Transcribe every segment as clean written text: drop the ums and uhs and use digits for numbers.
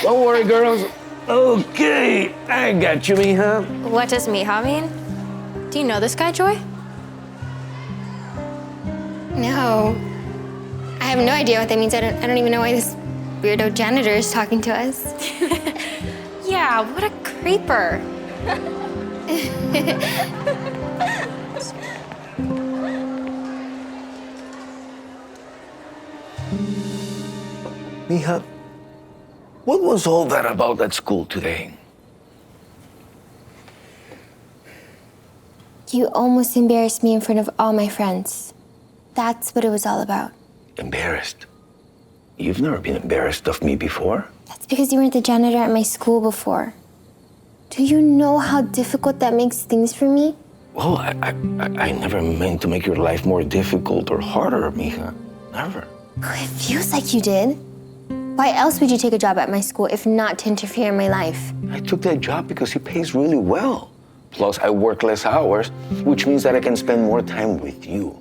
Don't worry, girls. Okay, I got you, mija. What does mija mean? Do you know this guy, Joy? No. I have no idea what that means. I don't even know why this weirdo janitor is talking to us. Yeah, what a creeper. Mija, what was all that about at school today? You almost embarrassed me in front of all my friends. That's what it was all about. Embarrassed? You've never been embarrassed of me before? That's because you weren't the janitor at my school before. Do you know how difficult that makes things for me? Well, I never meant to make your life more difficult or harder, mija. Never. It feels like you did. Why else would you take a job at my school if not to interfere in my life? I took that job because it pays really well. Plus, I work less hours, which means that I can spend more time with you.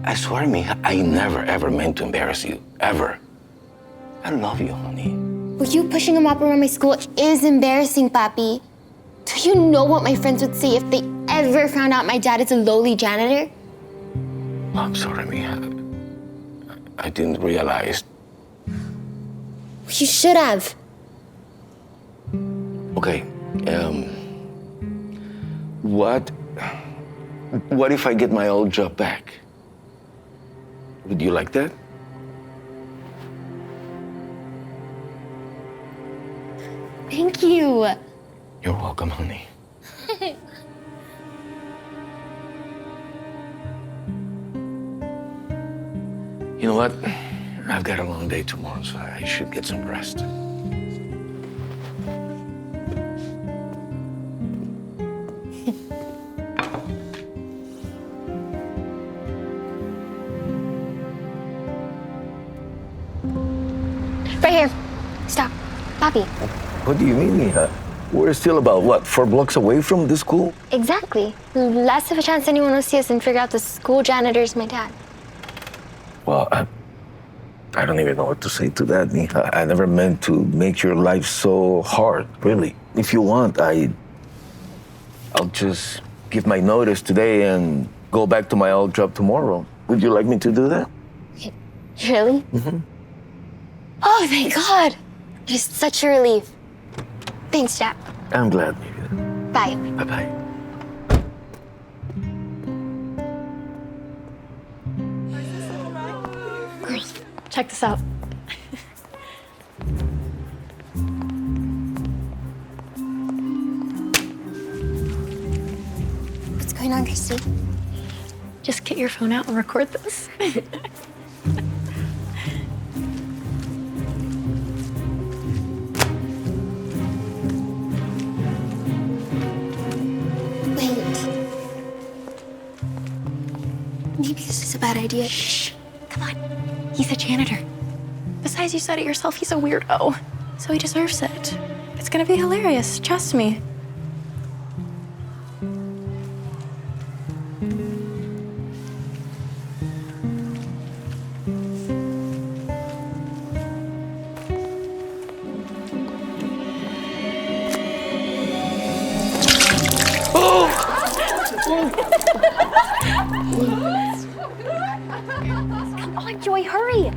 I swear, mija, I never, ever meant to embarrass you. Ever. I love you, honey. Well, you pushing a mop around my school is embarrassing, Papi. Do you know what my friends would say if they ever found out my dad is a lowly janitor? I'm sorry, mija. I didn't realize. You should have. Okay, what if I get my old job back? Would you like that? Thank you. You're welcome, honey. You know what? I've got a long day tomorrow, so I should get some rest. Right here. Stop. Papi. What do you mean, mija? We're still about, what, 4 blocks away from the school? Exactly. Less of a chance anyone will see us and figure out the school janitor's my dad. Well, I don't even know what to say to that, mija. I never meant to make your life so hard, really. If you want, I'll just give my notice today and go back to my old job tomorrow. Would you like me to do that? Really? Mm-hmm. Oh, thank God. It is such a relief. Thanks, Jack. I'm glad, mija. Bye. Bye-bye. Girls, check this out. What's going on, Christy? Just get your phone out and record this. Maybe this is a bad idea. Shh. Come on. He's a janitor. Besides, you said it yourself, he's a weirdo. So he deserves it. It's gonna be hilarious, trust me. Come on, Joy, hurry.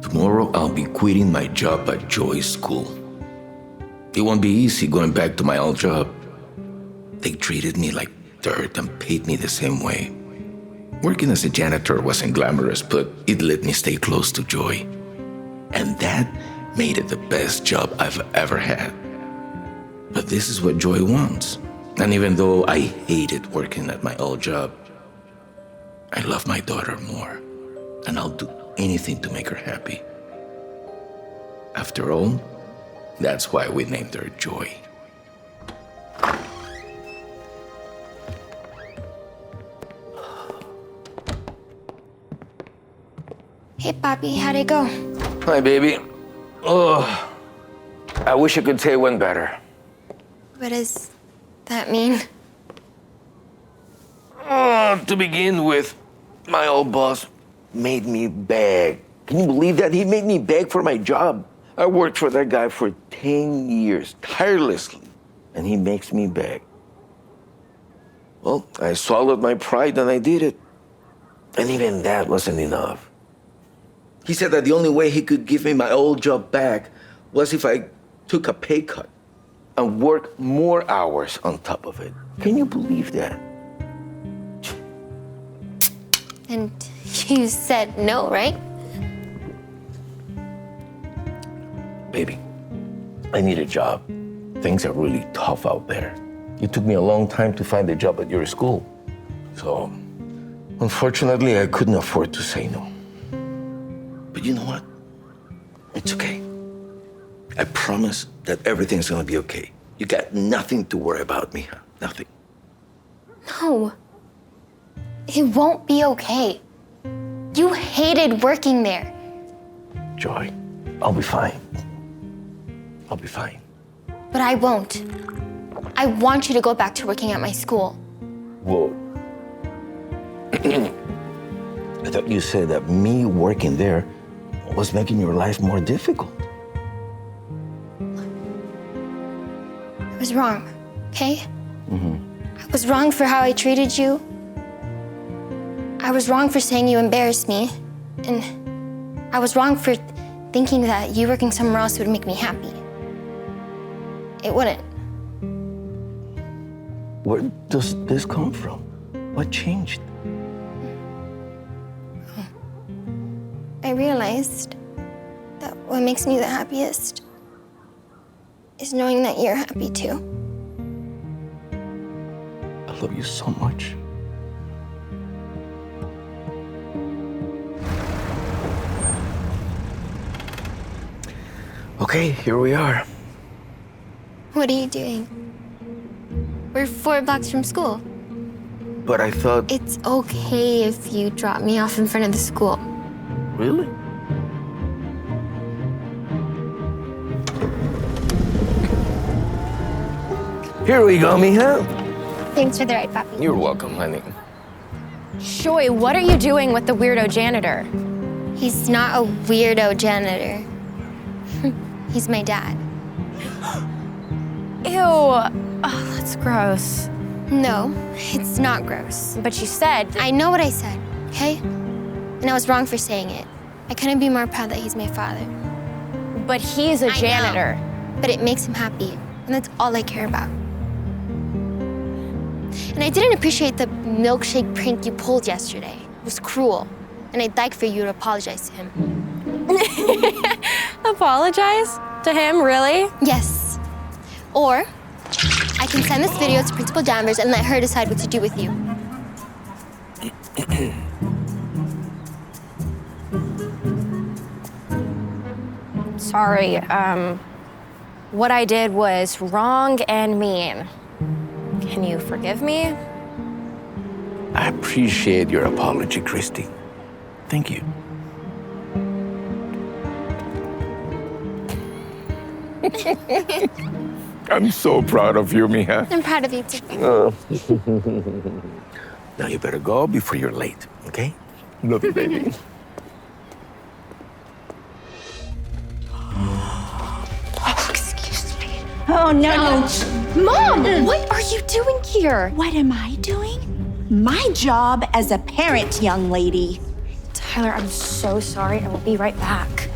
Tomorrow, I'll be quitting my job at Joy's school. It won't be easy going back to my old job. They treated me like dirt and paid me the same way. Working as a janitor wasn't glamorous, but it let me stay close to Joy. And that made it the best job I've ever had. But this is what Joy wants. And even though I hated working at my old job, I love my daughter more, and I'll do anything to make her happy. After all, That's why we named her Joy. Hey, Papi, how'd it go? Hi, baby. Oh, I wish I could say it went better. What does that mean? To begin with, my old boss made me beg. Can you believe that? He made me beg for my job. I worked for that guy for 10 years, tirelessly, and he makes me beg. Well, I swallowed my pride and I did it. And even that wasn't enough. He said that the only way he could give me my old job back was if I took a pay cut and worked more hours on top of it. Can you believe that? And you said no, right? Baby, I need a job. Things are really tough out there. It took me a long time to find a job at your school. So, unfortunately, I couldn't afford to say no. But you know what? It's okay. I promise that everything's gonna be okay. You got nothing to worry about, Mija. Nothing. No. It won't be okay. You hated working there. Joy, I'll be fine. I'll be fine. But I won't. I want you to go back to working at my school. Whoa. I thought you said that me working there was making your life more difficult. I was wrong, okay? I was wrong for how I treated you. I was wrong for saying you embarrassed me. And I was wrong for thinking that you working somewhere else would make me happy. It wouldn't. Where does this come from? What changed? I realized that what makes me the happiest is knowing that you're happy too. I love you so much. Okay, here we are. What are you doing? We're 4 blocks from school. But I thought... It's okay if you drop me off in front of the school. Really? Here we go, Mija. Thanks for the ride, Papi. You're welcome, honey. Joy, what are you doing with the weirdo janitor? He's not a weirdo janitor. He's my dad. Ew. Oh, that's gross. No, it's not gross. But you said... I know what I said, okay? And I was wrong for saying it. I couldn't be more proud that he's my father. But he's a I janitor. know, but it makes him happy, and that's all I care about. And I didn't appreciate the milkshake prank you pulled yesterday. It was cruel, and I'd like for you to apologize to him. Apologize? To him, really? Yes. Or I can send this video to Principal Danvers and let her decide what to do with you. Sorry, what I did was wrong and mean. Can you forgive me? I appreciate your apology, Christy. Thank you. I'm so proud of you, Mija. I'm proud of you too. Now you better go before you're late, okay? Love you, baby. Oh, excuse me. Oh, no. Mom, what are you doing here? What am I doing? My job as a parent, young lady. Tyler, I'm so sorry. I will be right back.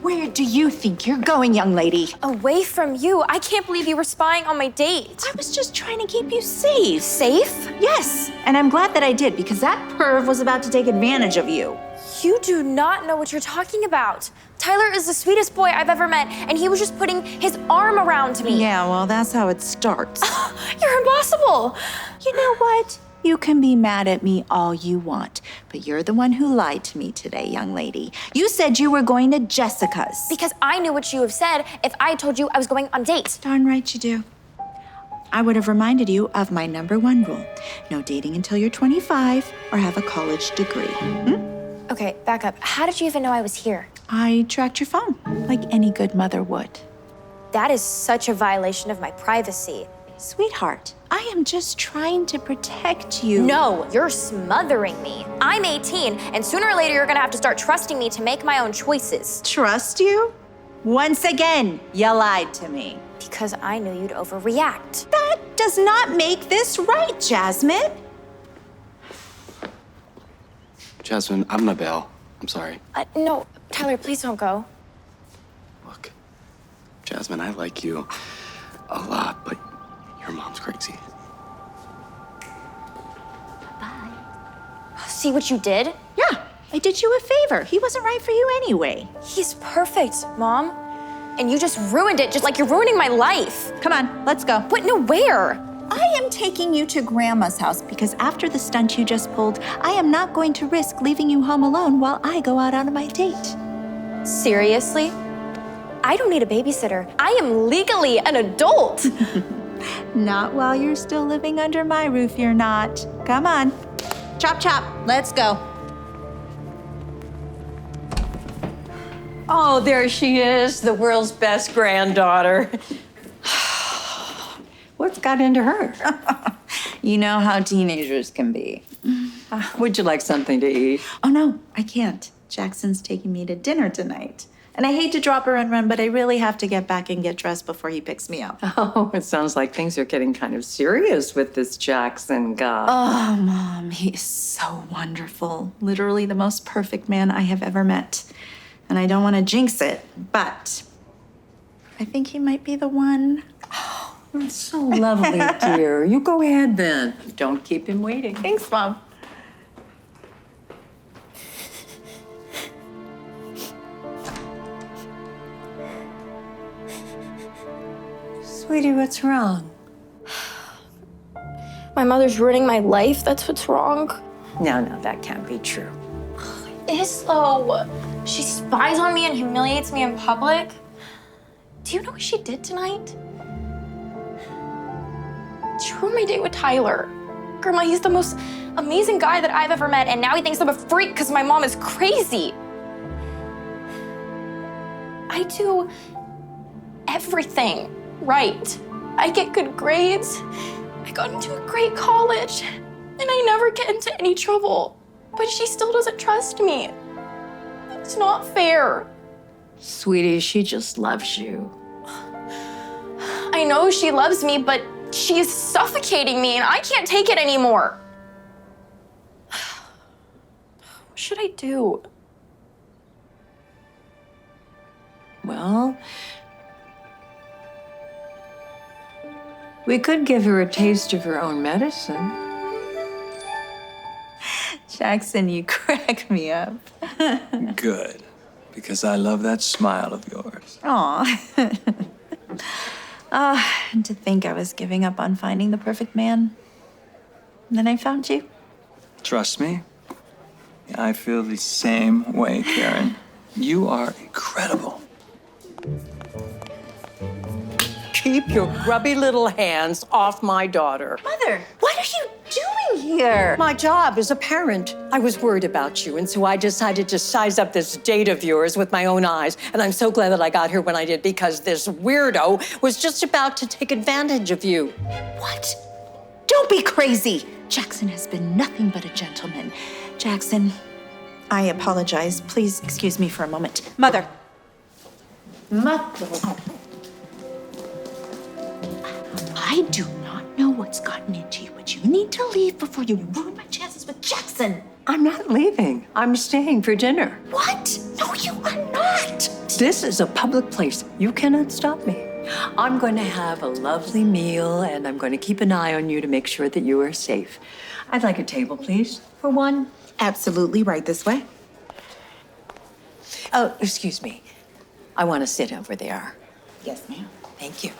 Where do you think you're going, young lady? Away from you. I can't believe you were spying on my date. I was just trying to keep you safe. Safe? Yes, and I'm glad that I did because that perv was about to take advantage of you. You do not know what you're talking about. Tyler is the sweetest boy I've ever met, and he was just putting his arm around me. Yeah, well, that's how it starts. You're impossible. You know what? You can be mad at me all you want, but you're the one who lied to me today, young lady. You said you were going to Jessica's. Because I knew what you have said if I had told you I was going on dates. Darn right you do. I would have reminded you of my #1 rule. No dating until you're 25 or have a college degree. Okay, back up. How did you even know I was here? I tracked your phone, like any good mother would. That is such a violation of my privacy. Sweetheart, I am just trying to protect you. No, you're smothering me. I'm 18, and sooner or later you're gonna have to start trusting me to make my own choices. Trust you? Once again, you lied to me. Because I knew you'd overreact. That does not make this right, Jasmine. Jasmine, I'm gonna bail. I'm sorry. No, Tyler, please don't go. Look, Jasmine, I like you a lot, but your mom's crazy. See what you did? Yeah, I did you a favor. He wasn't right for you anyway. He's perfect, Mom. And you just ruined it, just like you're ruining my life. Come on, let's go. What? No, where? I am taking you to Grandma's house because after the stunt you just pulled, I am not going to risk leaving you home alone while I go out on my date. Seriously? I don't need a babysitter. I am legally an adult. Not while you're still living under my roof, you're not. Come on. Chop, chop. Let's go. Oh, there she is, the world's best granddaughter. What's got into her? You know how teenagers can be. Would you like something to eat? Oh, no, I can't. Jackson's taking me to dinner tonight. And I hate to drop her and run, but I really have to get back and get dressed before he picks me up. Oh, it sounds like things are getting kind of serious with this Jackson guy. Oh, Mom, he's so wonderful. Literally the most perfect man I have ever met. And I don't want to jinx it, but I think he might be the one. Oh, that's so lovely, dear. You go ahead then. Don't keep him waiting. Thanks, Mom. Sweetie, what's wrong? My mother's ruining my life. That's what's wrong. No, that can't be true. Is though. She spies on me and humiliates me in public. Do you know what she did tonight? She ruined my date with Tyler. Grandma, he's the most amazing guy that I've ever met, and now he thinks I'm a freak because my mom is crazy. I do everything right. I get good grades. I got into a great college, and I never get into any trouble. But she still doesn't trust me. It's not fair. Sweetie, she just loves you. I know she loves me, but she's suffocating me, and I can't take it anymore. What should I do? Well, we could give her a taste of her own medicine. Jackson, you crack me up. Good, because I love that smile of yours. Aw. And to think I was giving up on finding the perfect man. And then I found you. Trust me, I feel the same way, Karen. You are incredible. Keep your grubby little hands off my daughter. Mother, what are you doing here? My job as a parent. I was worried about you, and so I decided to size up this date of yours with my own eyes. And I'm so glad that I got here when I did, because this weirdo was just about to take advantage of you. What? Don't be crazy. Jackson has been nothing but a gentleman. Jackson, I apologize. Please excuse me for a moment. Mother. I do not know what's gotten into you, but you need to leave before you ruin my chances with Jackson. I'm not leaving. I'm staying for dinner. What? No, you are not. This is a public place. You cannot stop me. I'm going to have a lovely meal, and I'm going to keep an eye on you to make sure that you are safe. I'd like a table, please, for one. Absolutely, right this way. Oh, excuse me. I want to sit over there. Yes, ma'am. Thank you.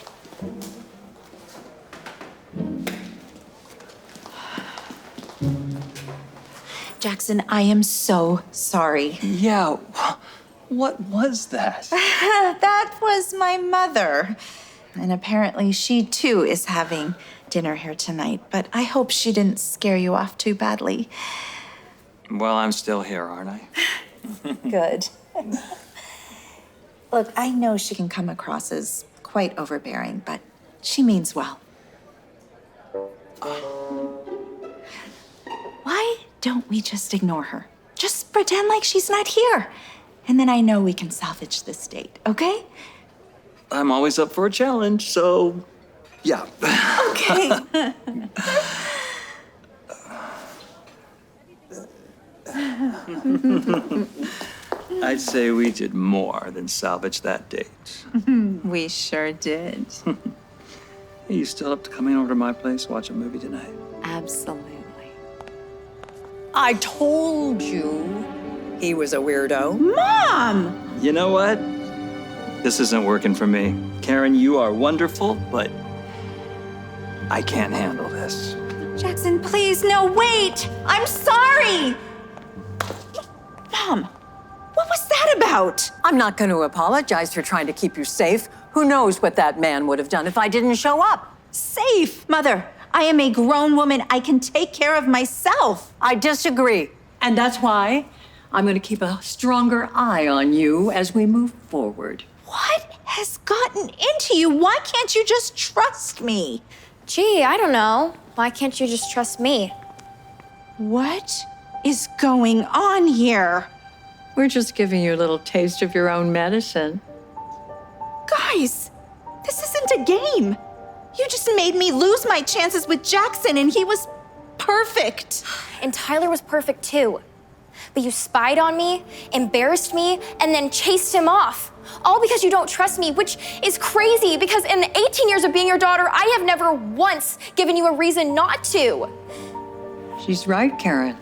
Jackson, I am so sorry. Yeah, what was that? That was my mother. And apparently she too is having dinner here tonight, but I hope she didn't scare you off too badly. Well, I'm still here, aren't I? Good. Look, I know she can come across as quite overbearing, but she means well. Why don't we just ignore her? Just pretend like she's not here. And then I know we can salvage this date, okay? I'm always up for a challenge, so yeah. Okay. I'd say we did more than salvage that date. We sure did. Hey, you still up to coming over to my place, watch a movie tonight? Absolutely. I told you he was a weirdo. Mom! You know what? This isn't working for me. Karen, you are wonderful, but I can't handle this. Jackson, please, no, wait! I'm sorry! Mom, what was that about? I'm not going to apologize for trying to keep you safe. Who knows what that man would have done if I didn't show up? Safe! Mother, I am a grown woman. I can take care of myself. I disagree. And that's why I'm going to keep a stronger eye on you as we move forward. What has gotten into you? Why can't you just trust me? Gee, I don't know. Why can't you just trust me? What is going on here? We're just giving you a little taste of your own medicine. Guys, this isn't a game. You just made me lose my chances with Jackson, and he was perfect. And Tyler was perfect too. But you spied on me, embarrassed me, and then chased him off. All because you don't trust me, which is crazy because in the 18 years of being your daughter, I have never once given you a reason not to. She's right, Karen.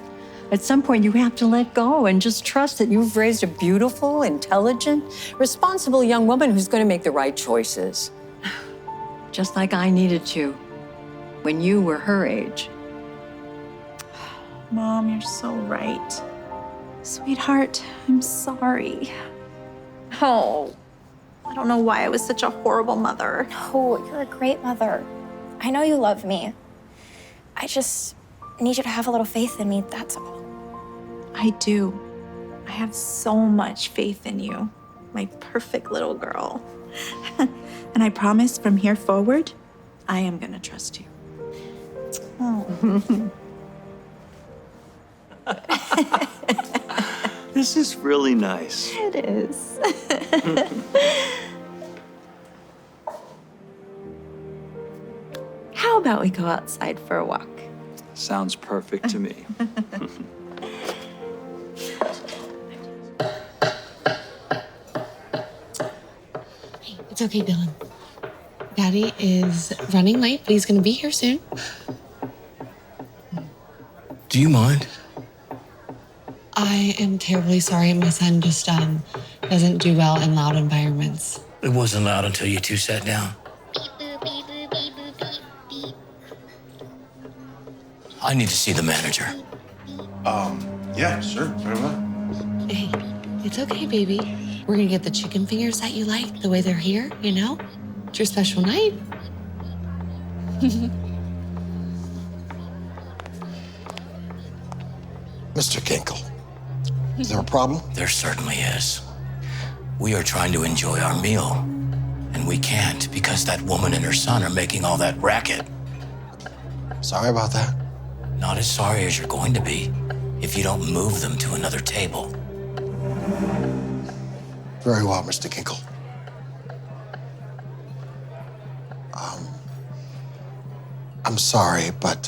At some point, you have to let go and just trust that you've raised a beautiful, intelligent, responsible young woman who's going to make the right choices. Just like I needed to when you were her age. Mom, you're so right. Sweetheart, I'm sorry. Oh, I don't know why I was such a horrible mother. No, you're a great mother. I know you love me. I just need you to have a little faith in me, that's all. I do. I have so much faith in you, my perfect little girl. And I promise from here forward, I am gonna trust you. Oh. This is really nice. It is. How about we go outside for a walk? Sounds perfect to me. It's okay, Dylan. Daddy is running late, but he's gonna be here soon. Do you mind? I am terribly sorry. My son just doesn't do well in loud environments. It wasn't loud until you two sat down. I need to see the manager. Yeah, sure, very well. Hey, it's okay, baby. We're gonna get the chicken fingers that you like, the way they're here, you know? It's your special night. Mr. Kinkle, is there a problem? There certainly is. We are trying to enjoy our meal, and we can't because that woman and her son are making all that racket. Sorry about that. Not as sorry as you're going to be if you don't move them to another table. Very well, Mr. Kinkle. I'm sorry, but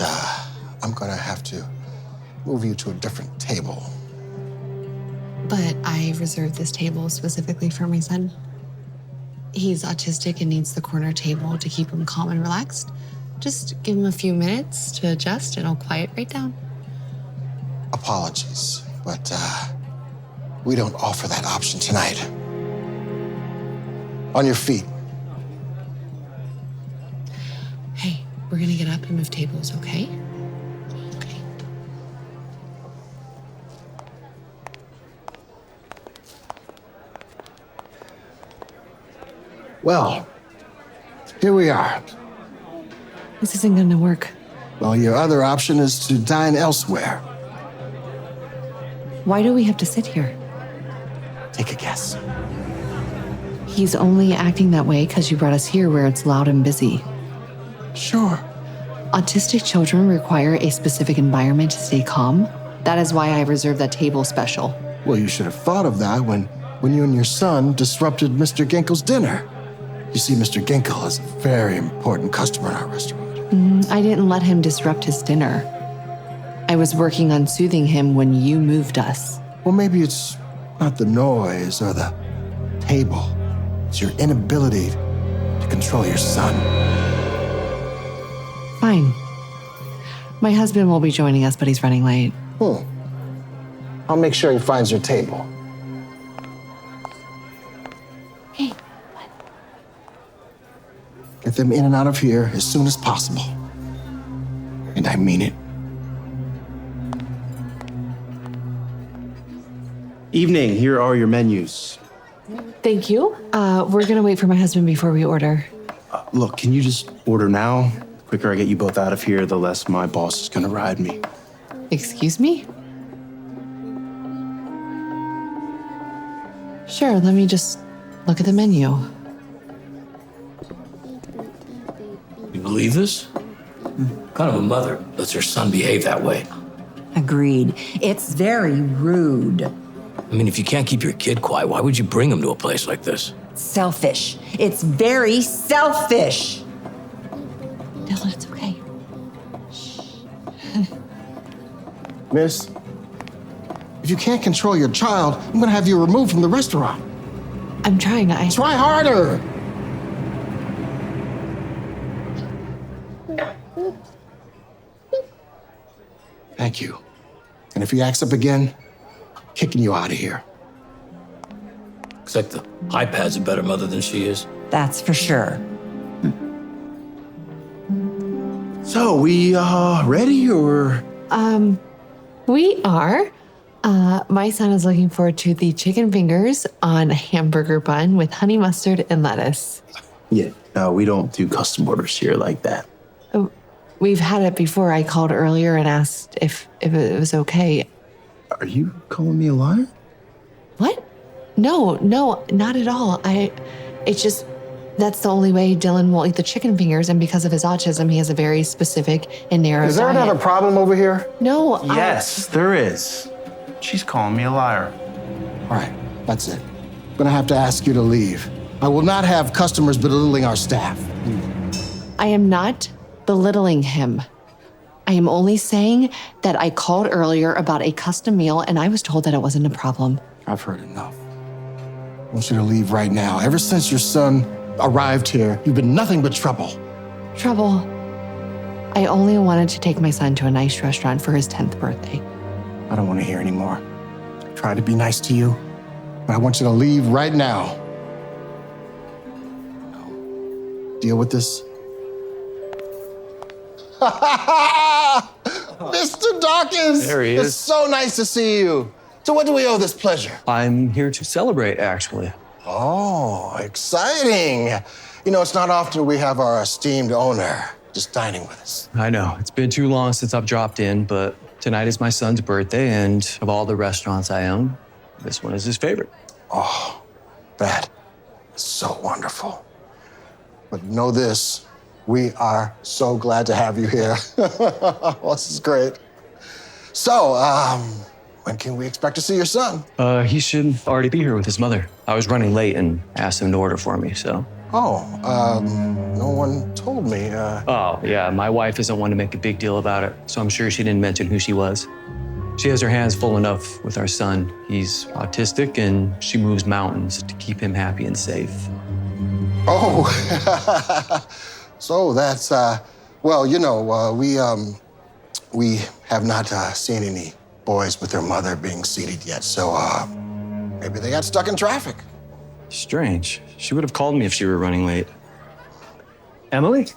I'm gonna have to move you to a different table. But I reserved this table specifically for my son. He's autistic and needs the corner table to keep him calm and relaxed. Just give him a few minutes to adjust and I'll quiet right down. Apologies, but we don't offer that option tonight. On your feet. Hey, we're gonna get up and move tables, okay? Okay. Well, here we are. This isn't gonna work. Well, your other option is to dine elsewhere. Why do we have to sit here? Take a guess. He's only acting that way because you brought us here where it's loud and busy. Sure. Autistic children require a specific environment to stay calm. That is why I reserved that table special. Well, you should have thought of that when you and your son disrupted Mr. Ginkle's dinner. You see, Mr. Ginkle is a very important customer in our restaurant. I didn't let him disrupt his dinner. I was working on soothing him when you moved us. Well, maybe it's not the noise or the table. It's your inability to control your son. Fine. My husband will be joining us, but he's running late. I'll make sure he finds your table. Hey. Get them in and out of here as soon as possible. And I mean it. Evening, here are your menus. Thank you. We're gonna wait for my husband before we order. Look, can you just order now? The quicker I get you both out of here, the less my boss is gonna ride me. Excuse me? Sure, let me just look at the menu. You believe this? What kind of a mother lets her son behave that way? Agreed. It's very rude. I mean, if you can't keep your kid quiet, why would you bring him to a place like this? Selfish. It's very selfish. Dylan, it's okay. Miss, if you can't control your child, I'm gonna have you removed from the restaurant. I'm trying. Try harder! Thank you. And if he acts up again, I'm kicking you out of here. Looks like the iPad's a better mother than she is. That's for sure. So, we ready or? We are. My son is looking forward to the chicken fingers on a hamburger bun with honey mustard and lettuce. Yeah, no, we don't do custom orders here like that. We've had it before. I called earlier and asked if it was okay. Are you calling me a liar? What? No, not at all. It's just, that's the only way Dylan will eat the chicken fingers, and because of his autism, he has a very specific and narrow Is there diet. another problem over here? No, Yes, there is. She's calling me a liar. All right, that's it. I'm gonna have to ask you to leave. I will not have customers belittling our staff. I am not belittling him. I am only saying that I called earlier about a custom meal and I was told that it wasn't a problem. I've heard enough. I want you to leave right now. Ever since your son arrived here, you've been nothing but trouble. Trouble. I only wanted to take my son to a nice restaurant for his 10th birthday. I don't want to hear anymore. I tried to be nice to you, but I want you to leave right now. Deal with this. Mr. Dawkins! There he is. It's so nice to see you. So what do we owe this pleasure? I'm here to celebrate, actually. Oh, exciting. You know, it's not often we have our esteemed owner just dining with us. I know, it's been too long since I've dropped in, but tonight is my son's birthday, and of all the restaurants I own, this one is his favorite. Oh, that is so wonderful. But know this, we are so glad to have you here. This is great. So, when can we expect to see your son? He should already be here with his mother. I was running late and asked him to order for me, so. No one told me. Oh, yeah, my wife isn't one to make a big deal about it, so I'm sure she didn't mention who she was. She has her hands full enough with our son. He's autistic, and she moves mountains to keep him happy and safe. Oh, so that's, well, you know, we have not seen any boys with their mother being seated yet, so maybe they got stuck in traffic. Strange. She would have called me if she were running late. Emily?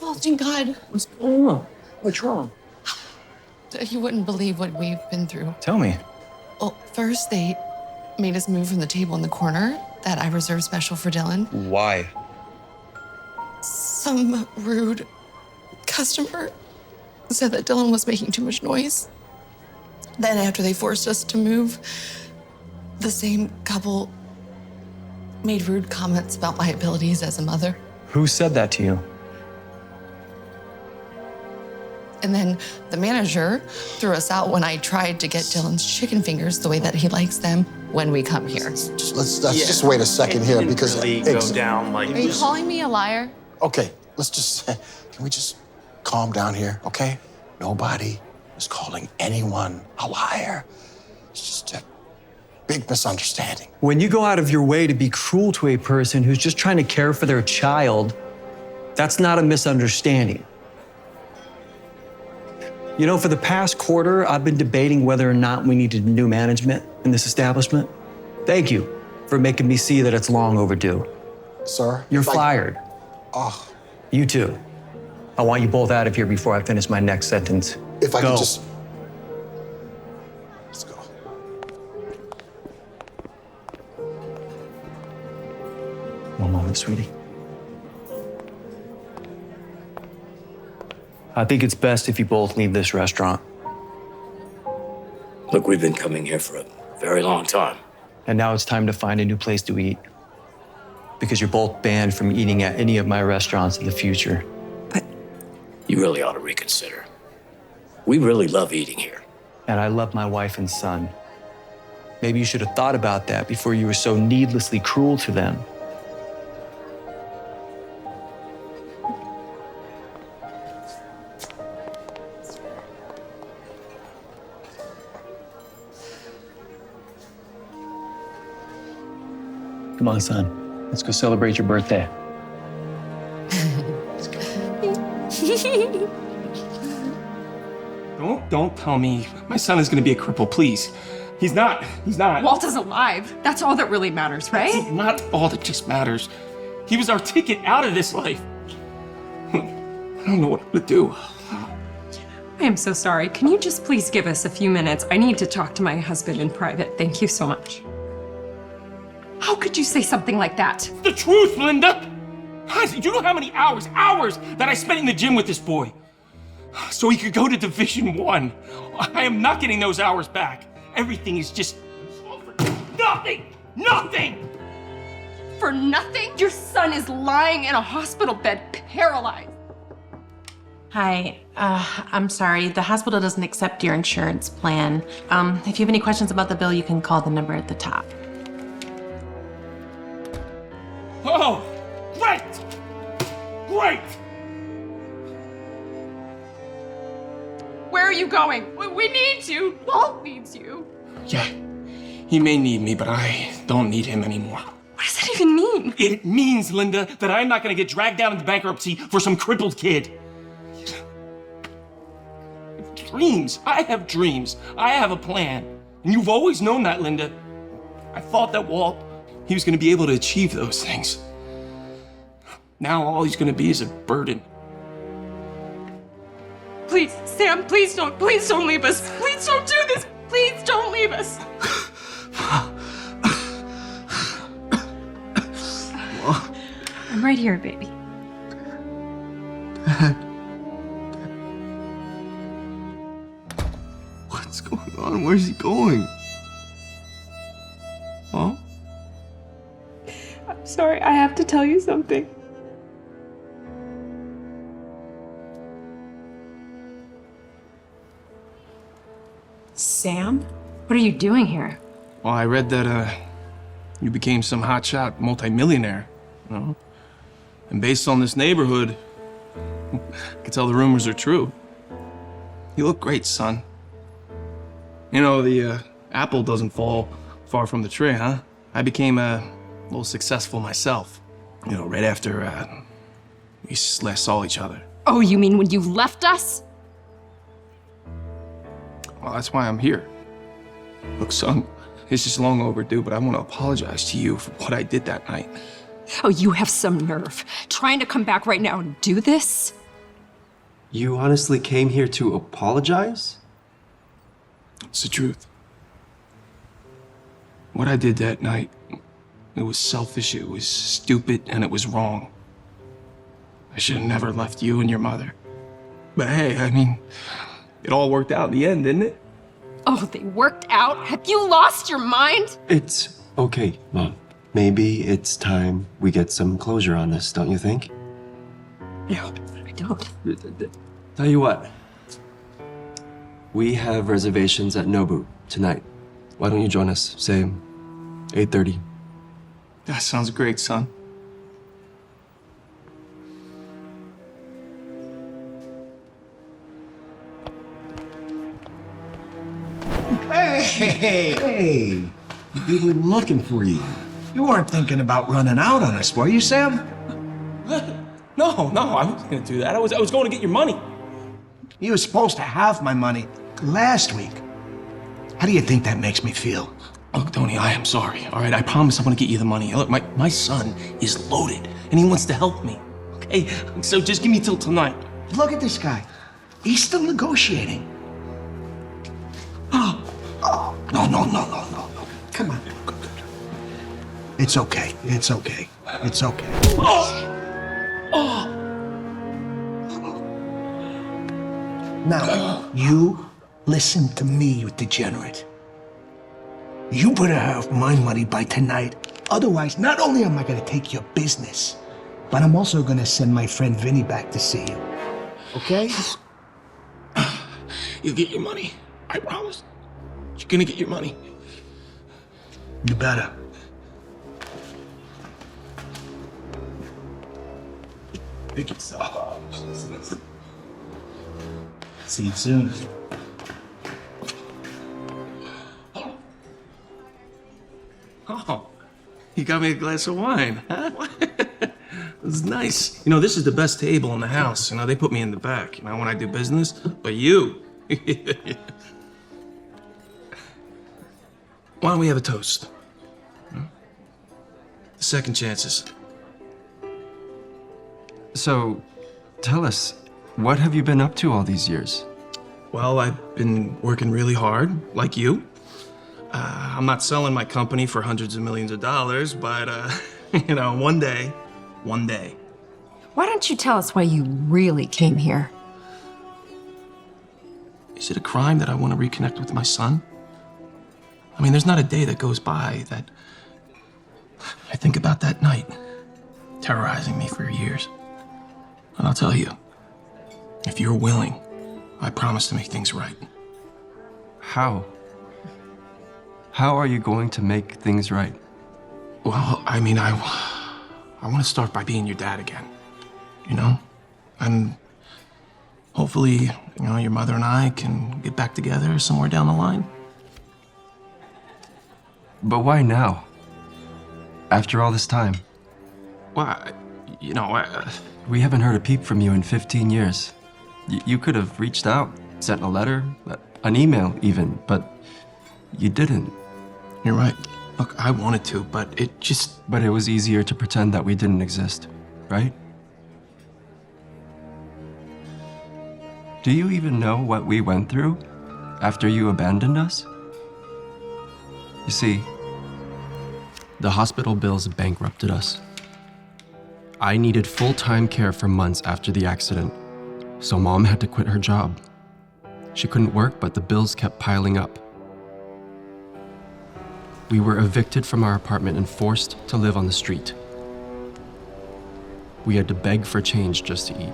Oh, thank God. What's going on? What's wrong? You wouldn't believe what we've been through. Tell me. Well, first they made us move from the table in the corner, that I reserved special for Dylan. Why? Some rude customer said that Dylan was making too much noise. Then after they forced us to move, the same couple made rude comments about my abilities as a mother. Who said that to you? And then the manager threw us out when I tried to get Dylan's chicken fingers the way that he likes them when we come here. Let's just wait a second here because really go down like. Are you calling me a liar? Okay, let's just can we just calm down here, okay? Nobody is calling anyone a liar. It's just a big misunderstanding. When you go out of your way to be cruel to a person who's just trying to care for their child, that's not a misunderstanding. You know, for the past quarter, I've been debating whether or not we needed new management in this establishment. Thank you for making me see that it's long overdue. Sir? You're fired. Oh. You too. I want you both out of here before I finish my next sentence. If I Go. could just... Let's go. One moment, sweetie. I think it's best if you both leave this restaurant. Look, we've been coming here for a very long time. And now it's time to find a new place to eat. Because you're both banned from eating at any of my restaurants in the future. You really ought to reconsider. We really love eating here. And I love my wife and son. Maybe you should have thought about that before you were so needlessly cruel to them. Come on, son. Let's go celebrate your birthday. Don't tell me my son is gonna be a cripple, please. He's not. Walt is alive. That's all that really matters, right? That's not all that just matters. He was our ticket out of this life. I don't know what to do. I am so sorry. Can you just please give us a few minutes? I need to talk to my husband in private. Thank you so much. How could you say something like that? The truth, Linda! You know how many hours that I spent in the gym with this boy? So he could go to Division I. I am not getting those hours back. Everything is just nothing! For nothing? Your son is lying in a hospital bed, paralyzed. Hi, I'm sorry. The hospital doesn't accept your insurance plan. If you have any questions about the bill, you can call the number at the top. Oh, great! Where are you going? We need you. Walt needs you. Yeah, he may need me, but I don't need him anymore. What does that even mean? It means, Linda, that I'm not gonna get dragged down into bankruptcy for some crippled kid. Dreams. I have dreams. I have a plan. And you've always known that, Linda. I thought that Walt, he was gonna be able to achieve those things. Now all he's gonna be is a burden. Please, Sam, please don't leave us. Please don't do this. Please don't leave us. I'm right here, baby. Dad. What's going on? Where's he going? Huh? I'm sorry, I have to tell you something. Sam? What are you doing here? Well, I read that, you became some hotshot multimillionaire, you know? And based on this neighborhood, I can tell the rumors are true. You look great, son. You know, the apple doesn't fall far from the tree, huh? I became a little successful myself, you know, right after we last saw each other. Oh, you mean when you left us? Well, that's why I'm here. Look, son, it's just long overdue, but I want to apologize to you for what I did that night. Oh, you have some nerve. Trying to come back right now and do this? You honestly came here to apologize? It's the truth. What I did that night, It was selfish, it was stupid, and it was wrong. I should have never left you and your mother. But hey, I mean, it all worked out in the end, didn't it? Oh, they worked out? Have you lost your mind? It's okay, Mom. Maybe it's time we get some closure on this, don't you think? No, I don't. Tell you what. We have reservations at Nobu tonight. Why don't you join us, say 8:30? That sounds great, son. Hey! We were looking for you. You weren't thinking about running out on us, were you, Sam? No, I wasn't gonna do that. I was going to get your money. You were supposed to have my money last week. How do you think that makes me feel? Look, Tony, I am sorry, all right? I promise I'm gonna get you the money. Look, my son is loaded, and he wants to help me, okay? So just give me till tonight. Look at this guy. He's still negotiating. Oh, no. Come on. It's okay. It's okay. It's okay. Now, you listen to me, you degenerate. You better have my money by tonight. Otherwise, not only am I gonna take your business, but I'm also gonna send my friend Vinny back to see you. Okay? You'll get your money. I promise. You're gonna get your money. You better. Pick yourself up. See you soon. Oh, you got me a glass of wine, huh? It was nice. You know, this is the best table in the house. You know, they put me in the back, you know, when I do business. But you. Why don't we have a toast? Hmm? The second chances. So, tell us, what have you been up to all these years? Well, I've been working really hard, like you. I'm not selling my company for hundreds of millions of dollars, but, you know, one day. Why don't you tell us why you really came here? Is it a crime that I want to reconnect with my son? I mean, there's not a day that goes by that I think about that night, terrorizing me for years. And I'll tell you, if you're willing, I promise to make things right. How? How are you going to make things right? Well, I mean, I want to start by being your dad again, you know? And hopefully, you know, your mother and I can get back together somewhere down the line. But why now? After all this time? Well, you know, we haven't heard a peep from you in 15 years. You could have reached out, sent a letter, an email even, but you didn't. You're right. Look, I wanted to, but it just... But it was easier to pretend that we didn't exist, right? Do you even know what we went through after you abandoned us? You see, the hospital bills bankrupted us. I needed full-time care for months after the accident, so Mom had to quit her job. She couldn't work, but the bills kept piling up. We were evicted from our apartment and forced to live on the street. We had to beg for change just to eat.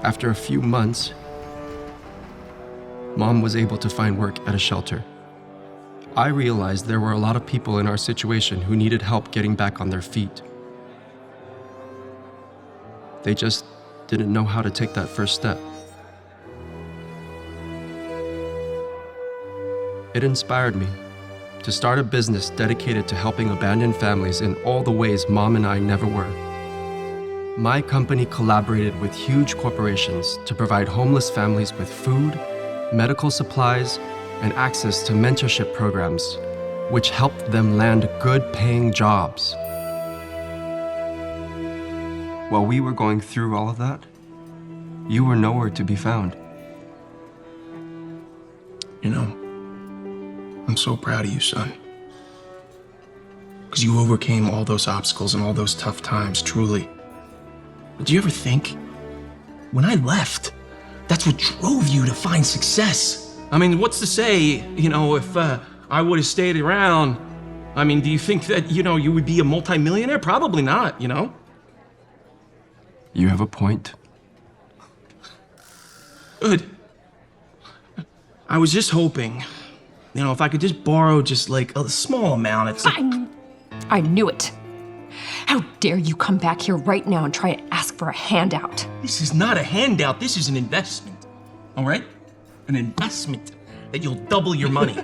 After a few months, Mom was able to find work at a shelter. I realized there were a lot of people in our situation who needed help getting back on their feet. They just didn't know how to take that first step. It inspired me to start a business dedicated to helping abandoned families in all the ways Mom and I never were. My company collaborated with huge corporations to provide homeless families with food, medical supplies, and access to mentorship programs, which helped them land good-paying jobs. While we were going through all of that, you were nowhere to be found. You know, so proud of you, son. Because you overcame all those obstacles and all those tough times, truly. But do you ever think, when I left, that's what drove you to find success? I mean, what's to say, if I would have stayed around, I mean, do you think that, you would be a multimillionaire? Probably not, You have a point. Good. I was just hoping, if I could just borrow just like a small amount. It's I knew it. How dare you come back here right now and try to ask for a handout? This is not a handout. This is an investment. All right? An investment that you'll double your money.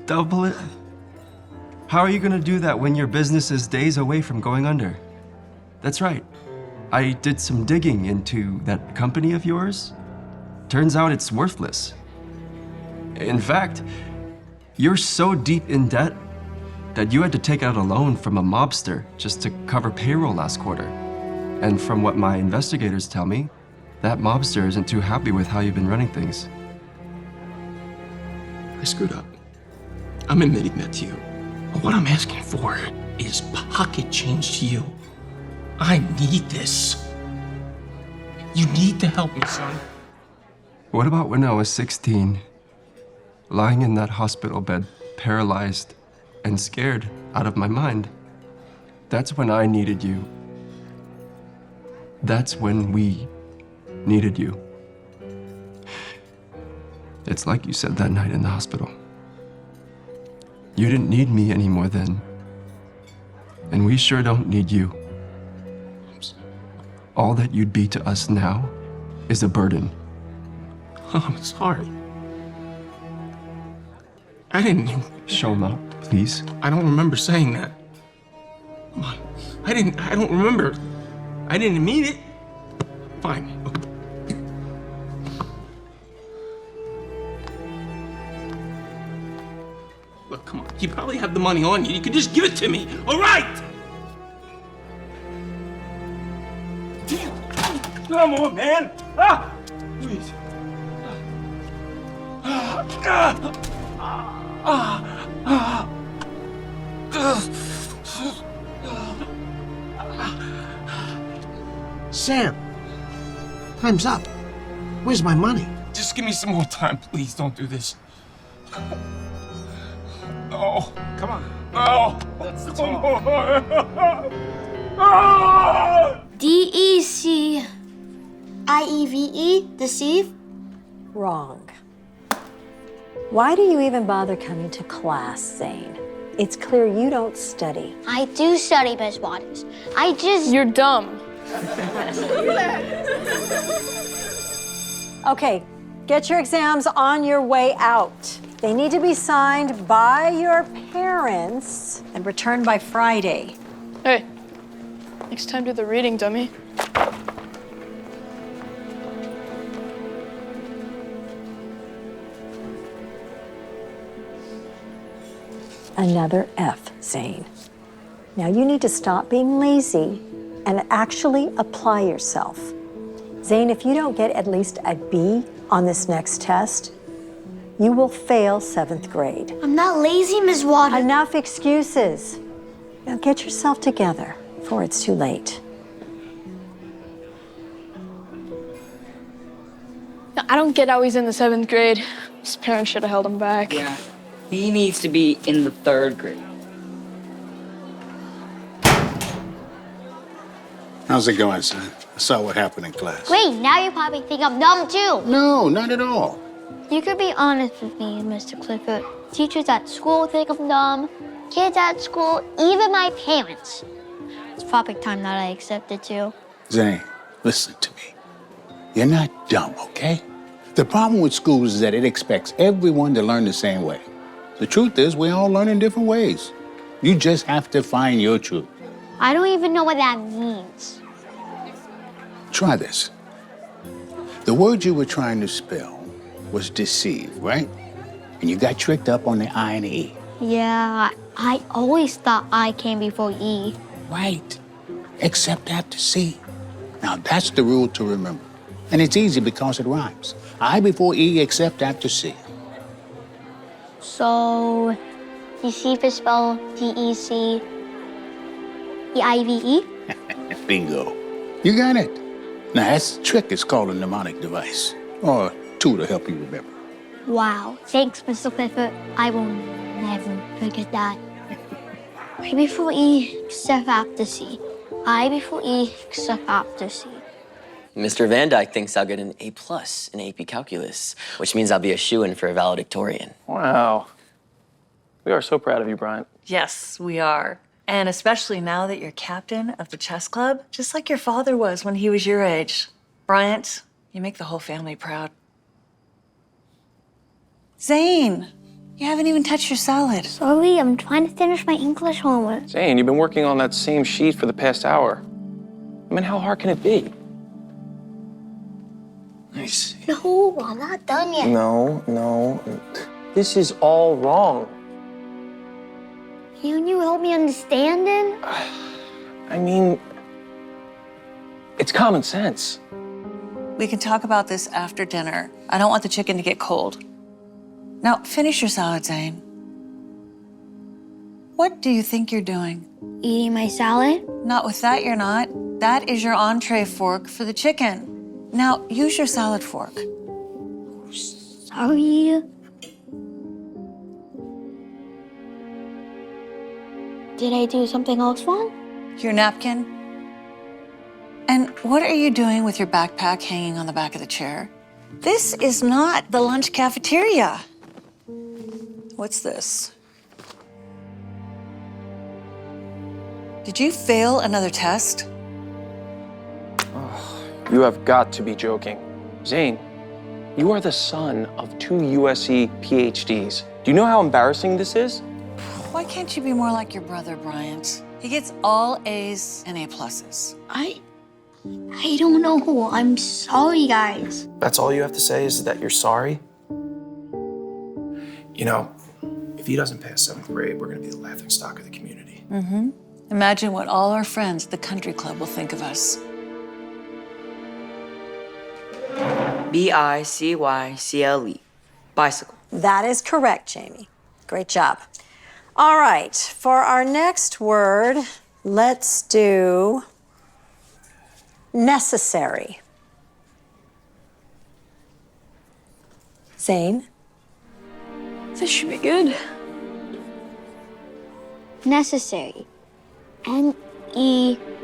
Double it? How are you gonna do that when your business is days away from going under? That's right. I did some digging into that company of yours. Turns out it's worthless. In fact, you're so deep in debt that you had to take out a loan from a mobster just to cover payroll last quarter. And from what my investigators tell me, that mobster isn't too happy with how you've been running things. I screwed up. I'm admitting that to you. But what I'm asking for is pocket change to you. I need this. You need to help me, son. What about when I was 16, lying in that hospital bed, paralyzed and scared out of my mind? That's when I needed you. That's when we needed you. It's like you said that night in the hospital. You didn't need me anymore then. And we sure don't need you. All that you'd be to us now is a burden. Oh, I'm sorry. I didn't... Show 'em up, please. I don't remember saying that. Come on. I don't remember. I didn't mean it. Fine. Look, come on. You probably have the money on you. You can just give it to me. All right! Come on, man. Please. Sam, time's up. Where's my money? Just give me some more time, please. Don't do this. No. Come on. No. Let's Come talk. on. DECIEVE, deceive? Wrong. Why do you even bother coming to class, Zane? It's clear you don't study. I do study, Miss Waters. You're dumb. Okay, get your exams on your way out. They need to be signed by your parents and returned by Friday. Hey, next time do the reading, dummy. Another F, Zane. Now you need to stop being lazy and actually apply yourself. Zane, if you don't get at least a B on this next test, you will fail 7th grade. I'm not lazy, Miss Waters. Enough excuses. Now get yourself together before it's too late. I don't get how he's in the 7th grade. His parents should have held him back. Yeah, he needs to be in the 3rd grade. How's it going, son? I saw what happened in class. Wait, now you probably think I'm dumb too. No, not at all. You could be honest with me, Mr. Clifford. Teachers at school think I'm dumb. Kids at school, even my parents. It's probably time that I accept it too. Zane, listen to me. You're not dumb, okay? The problem with schools is that it expects everyone to learn the same way. The truth is, we all learn in different ways. You just have to find your truth. I don't even know what that means. Try this. The word you were trying to spell was deceive, right? And you got tricked up on the I and the E. Yeah, I always thought I came before E. Right. Except after C. Now, that's the rule to remember. And it's easy because it rhymes. I before E, except after C. So, deceive is spelled D-E-C-E-I-V-E? Bingo. You got it. Now, that's the trick. It's called a mnemonic device, or a tool to help you remember. Wow. Thanks, Mr. Clifford. I will never forget that. I before E, except after C. I before E, except after C. Mr. Van Dyke thinks I'll get an A+ in AP Calculus, which means I'll be a shoo-in for a valedictorian. Wow. We are so proud of you, Bryant. Yes, we are. And especially now that you're captain of the chess club, just like your father was when he was your age. Bryant, you make the whole family proud. Zane, you haven't even touched your salad. Sorry, I'm trying to finish my English homework. Zane, you've been working on that same sheet for the past hour. I mean, how hard can it be? Nice. No, I'm not done yet. No. This is all wrong. Can you help me understand it? I mean, it's common sense. We can talk about this after dinner. I don't want the chicken to get cold. Now, finish your salad, Zane. What do you think you're doing? Eating my salad? Not with that, you're not. That is your entree fork for the chicken. Now, use your salad fork. Sorry. Did I do something else wrong? Your napkin. And what are you doing with your backpack hanging on the back of the chair? This is not the lunch cafeteria. What's this? Did you fail another test? You have got to be joking. Zane, you are the son of 2 USC PhDs. Do you know how embarrassing this is? Why can't you be more like your brother, Bryant? He gets all A's and A+. I don't know. I'm sorry, guys. That's all you have to say is that you're sorry? You know, if he doesn't pass 7th grade, we're gonna be the laughingstock of the community. Mm-hmm. Imagine what all our friends at the country club will think of us. B-I-C-Y-C-L-E. Bicycle. That is correct, Jamie. Great job. All right, for our next word, let's do necessary. Zane? This should be good. Necessary. N-E-C...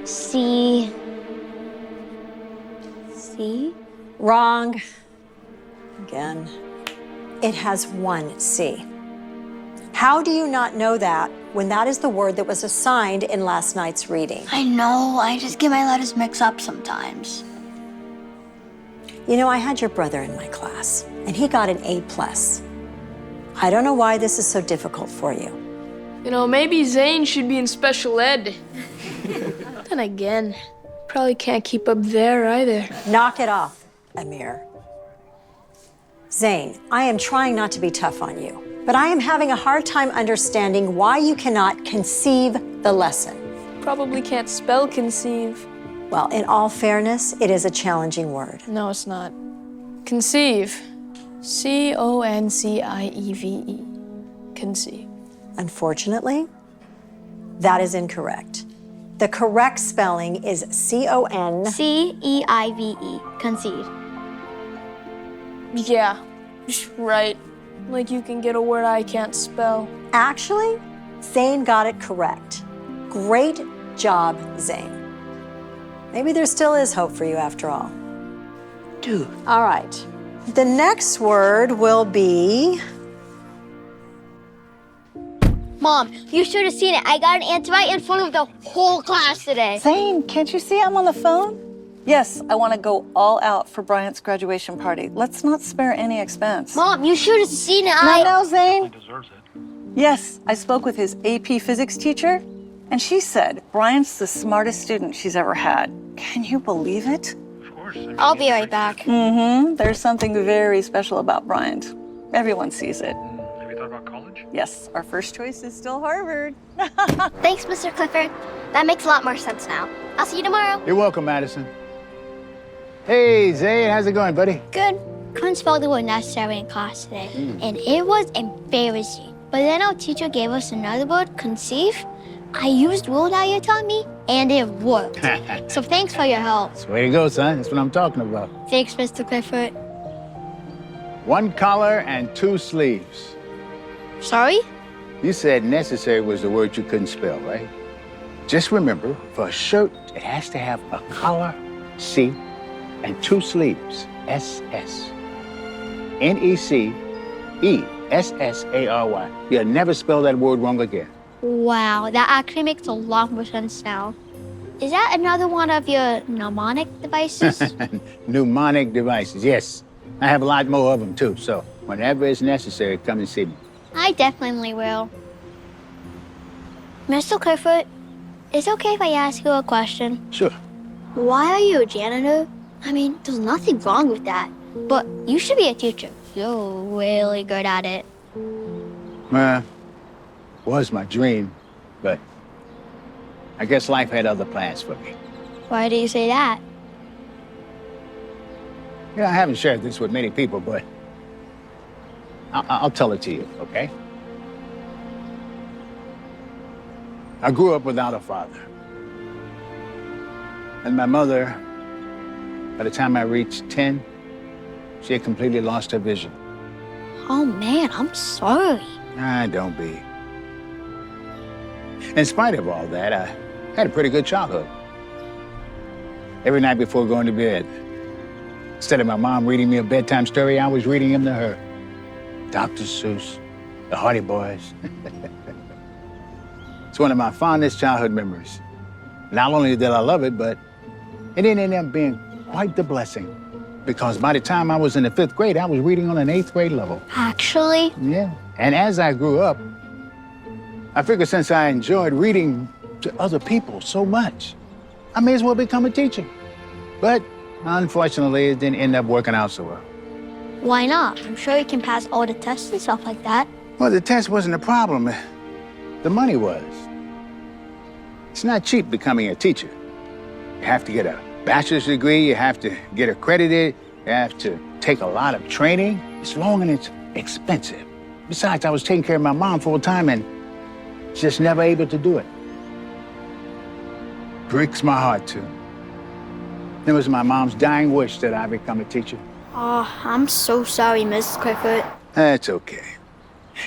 C? Wrong. Again. It has one C. How do you not know that when that is the word that was assigned in last night's reading? I know, I just get my letters mixed up sometimes. You know, I had your brother in my class, and he got an A+. I don't know why this is so difficult for you. You know, maybe Zane should be in special ed. Then again, probably can't keep up there either. Knock it off, Amir. Zane, I am trying not to be tough on you, but I am having a hard time understanding why you cannot conceive the lesson. Probably can't spell conceive. Well, in all fairness, it is a challenging word. No, it's not. Conceive. C-O-N-C-I-E-V-E. Conceive. Unfortunately, that is incorrect. The correct spelling is C-O-N... C-E-I-V-E. Conceive. Yeah, right. Like you can get a word I can't spell. Actually, Zane got it correct. Great job, Zane. Maybe there still is hope for you after all. Dude. All right. The next word will be... Mom, you should have seen it. I got an answer right in front of the whole class today. Zane, can't you see I'm on the phone? Yes, I want to go all out for Bryant's graduation party. Let's not spare any expense. Mom, you should have seen it. No, Zane. Yes, I spoke with his AP physics teacher, and she said Bryant's the smartest student she's ever had. Can you believe it? Of course. I'll be right back. Mm-hmm. There's something very special about Bryant. Everyone sees it. Have you thought about college? Yes, our first choice is still Harvard. Thanks, Mr. Clifford. That makes a lot more sense now. I'll see you tomorrow. You're welcome, Madison. Hey, Zane, how's it going, buddy? Good. couldn't spell the word necessary in class today, and it was embarrassing. But then our teacher gave us another word, conceive. I used rule that you taught me, and it worked. So thanks for your help. Way to go, son. That's what I'm talking about. Thanks, Mr. Clifford. 1 collar and 2 sleeves. Sorry? You said necessary was the word you couldn't spell, right? Just remember, for a shirt, it has to have a collar, C, and 2 sleeves, SS. Necessary. You'll never spell that word wrong again. Wow, that actually makes a lot more sense now. Is that another one of your mnemonic devices? Mnemonic devices, yes. I have a lot more of them, too, so whenever it's necessary, come and see me. I definitely will. Mr. Clifford, is it okay if I ask you a question? Sure. Why are you a janitor? I mean, there's nothing wrong with that. But you should be a teacher. You're really good at it. Was my dream, but I guess life had other plans for me. Why do you say that? I haven't shared this with many people, but I'll tell it to you, okay? I grew up without a father. And my mother, by the time I reached 10, she had completely lost her vision. Oh man, I'm sorry. Don't be. In spite of all that, I had a pretty good childhood. Every night before going to bed, instead of my mom reading me a bedtime story, I was reading him to her. Dr. Seuss, the Hardy Boys. It's one of my fondest childhood memories. Not only did I love it, but it ended up being quite the blessing. Because by the time I was in the 5th grade, I was reading on an 8th grade level. Actually? Yeah. And as I grew up, I figured since I enjoyed reading to other people so much, I may as well become a teacher. But unfortunately, it didn't end up working out so well. Why not? I'm sure you can pass all the tests and stuff like that. Well, the test wasn't a problem. The money was. It's not cheap becoming a teacher. You have to get a bachelor's degree, you have to get accredited, you have to take a lot of training. It's long and it's expensive. Besides, I was taking care of my mom full time and just never able to do it. Breaks my heart, too. It was my mom's dying wish that I become a teacher. Oh, I'm so sorry, Miss Clifford. That's okay.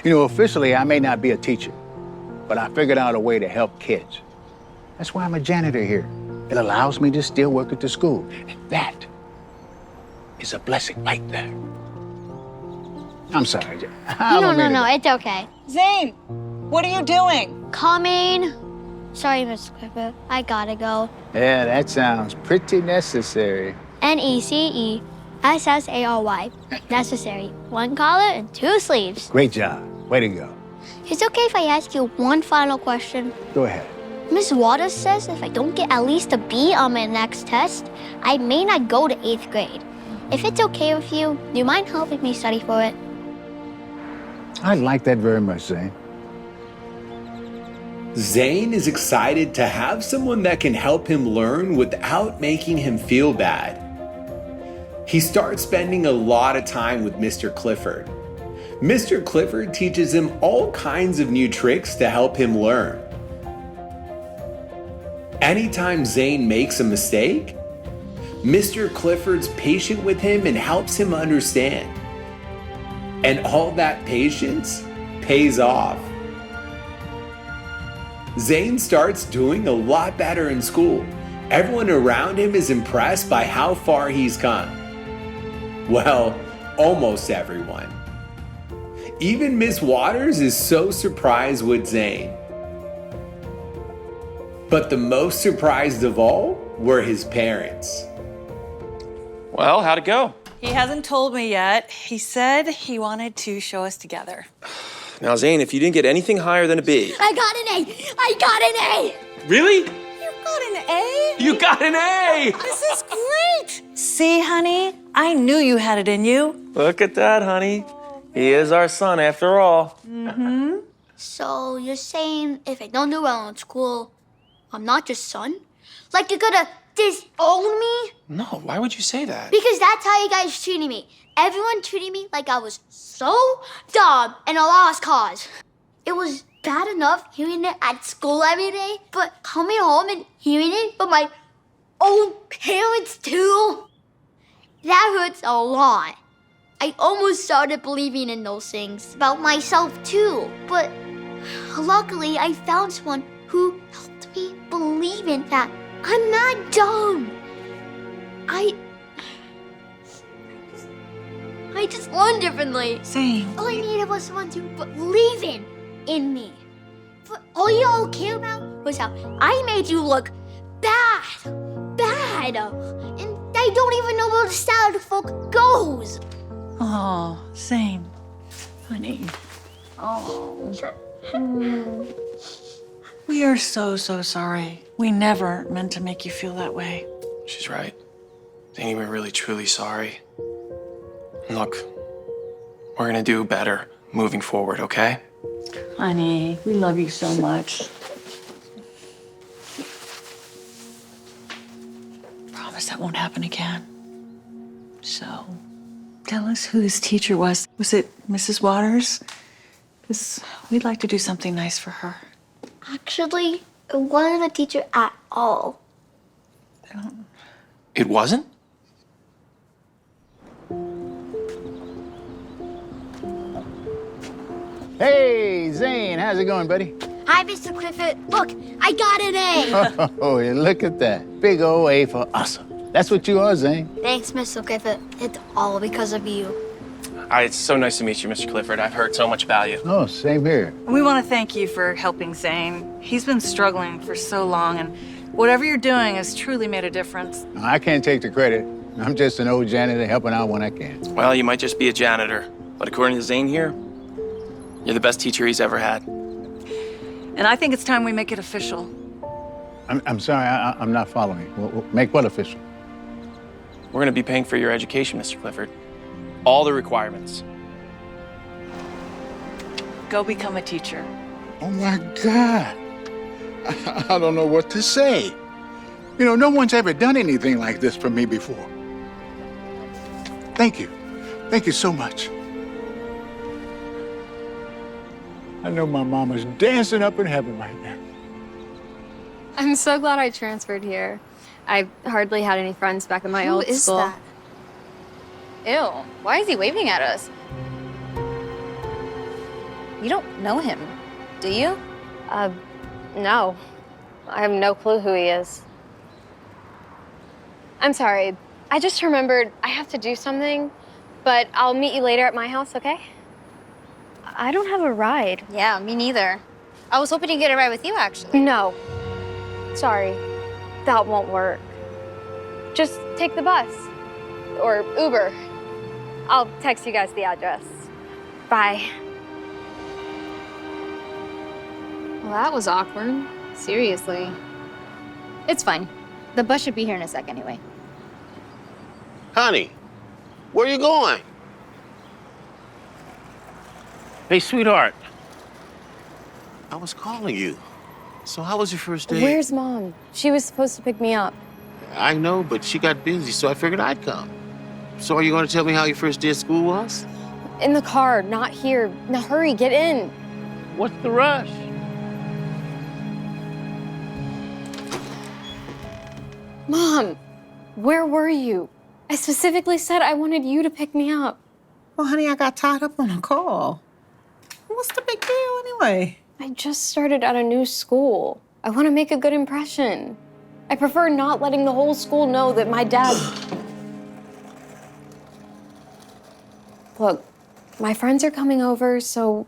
Officially, I may not be a teacher, but I figured out a way to help kids. That's why I'm a janitor here. It allows me to still work at the school. And that is a blessing right there. I'm sorry, No, it's okay. Zane, what are you doing? Coming. Sorry, Miss Clifford. I gotta go. Yeah, that sounds pretty necessary. Necessary. Necessary. 1 collar and 2 sleeves. Great job. Way to go. It's okay if I ask you one final question? Go ahead. Miss Waters says if I don't get at least a B on my next test, I may not go to 8th grade. If it's okay with you, do you mind helping me study for it? I'd like that very much, Zane. Zane is excited to have someone that can help him learn without making him feel bad. He starts spending a lot of time with Mr. Clifford. Mr. Clifford teaches him all kinds of new tricks to help him learn. Anytime Zane makes a mistake, Mr. Clifford's patient with him and helps him understand. And all that patience pays off. Zane starts doing a lot better in school. Everyone around him is impressed by how far he's come. Well, almost everyone. Even Miss Waters is so surprised with Zane. But the most surprised of all were his parents. Well, how'd it go? He hasn't told me yet. He said he wanted to show us together. Now, Zane, if you didn't get anything higher than a B. I got an A! I got an A! Really? You got an A? You got an A! This is great! See, honey? I knew you had it in you. Look at that, honey. He is our son after all. Mm-hmm. So you're saying if I don't do well in school, I'm not your son? Like you're gonna disown me? No, why would you say that? Because that's how you guys treated me. everyone treated me like I was so dumb and a lost cause. It was bad enough hearing it at school every day, but coming home and hearing it from my own parents too, that hurts a lot. I almost started believing in those things about myself too, but luckily I found someone who helped me believe in that I'm not dumb. I just learned differently. Same. All I needed was someone to believe in me. But all you all cared about was how I made you look bad. And I don't even know where the salad fork goes. Oh, same. Honey. Oh. We are so sorry. We never meant to make you feel that way. She's right. Zane, we're really, truly sorry. And look, we're gonna do better moving forward, okay? Honey, we love you so much. Promise that won't happen again. So, tell us who this teacher was. Was it Mrs. Waters? Because we'd like to do something nice for her. Actually, it wasn't a teacher at all. It wasn't? Hey, Zane, how's it going, buddy? Hi, Mr. Clifford. Look, I got an A. Oh, yeah, look at that. Big old A for awesome. That's what you are, Zane. Thanks, Mr. Clifford. It's all because of you. It's so nice to meet you, Mr. Clifford. I've heard so much about you. Oh, same here. We want to thank you for helping Zane. He's been struggling for so long, and whatever you're doing has truly made a difference. I can't take the credit. I'm just an old janitor helping out when I can. Well, you might just be a janitor, but according to Zane here, you're the best teacher he's ever had. And I think it's time we make it official. I'm sorry, I'm not following. Make what official? We're gonna be paying for your education, Mr. Clifford. All the requirements. Go become a teacher. Oh my God. I don't know what to say. You know, no one's ever done anything like this for me before. Thank you. Thank you so much. I know my mama's dancing up in heaven right now. I'm so glad I transferred here. I hardly had any friends back in my old school. Who is that? Ew, why is he waving at us? You don't know him, do you? No. I have no clue who he is. I'm sorry. I just remembered I have to do something, but I'll meet you later at my house, okay? I don't have a ride. Yeah, me neither. I was hoping to get a ride with you, actually. No. Sorry. That won't work. Just take the bus. Or Uber. I'll text you guys the address. Bye. Well, that was awkward. Seriously. It's fine. The bus should be here in a sec anyway. Honey, where you going? Hey, sweetheart. I was calling you. So how was your first day? Where's Mom? She was supposed to pick me up. I know, but she got busy, so I figured I'd come. So are you going to tell me how your first day at school was? In the car, not here. Now hurry, get in. What's the rush? Mom, where were you? I specifically said I wanted you to pick me up. Well, honey, I got tied up on a call. What's the big deal anyway? I just started at a new school. I want to make a good impression. I prefer not letting the whole school know that my dad... Look, my friends are coming over, so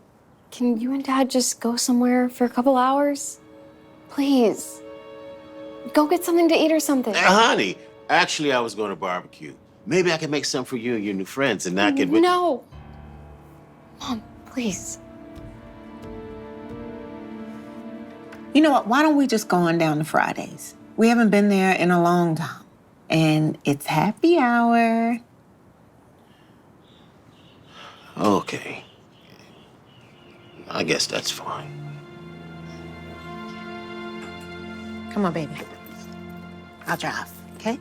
can you and Dad just go somewhere for a couple hours? Please. Go get something to eat or something. Honey, actually, I was going to barbecue. Maybe I can make some for you and your new friends and not get... No. Mom, please. You know what? Why don't we just go on down to Fridays? We haven't been there in a long time. And it's happy hour. Okay. I guess that's fine. Come on, baby. I'll drive, okay?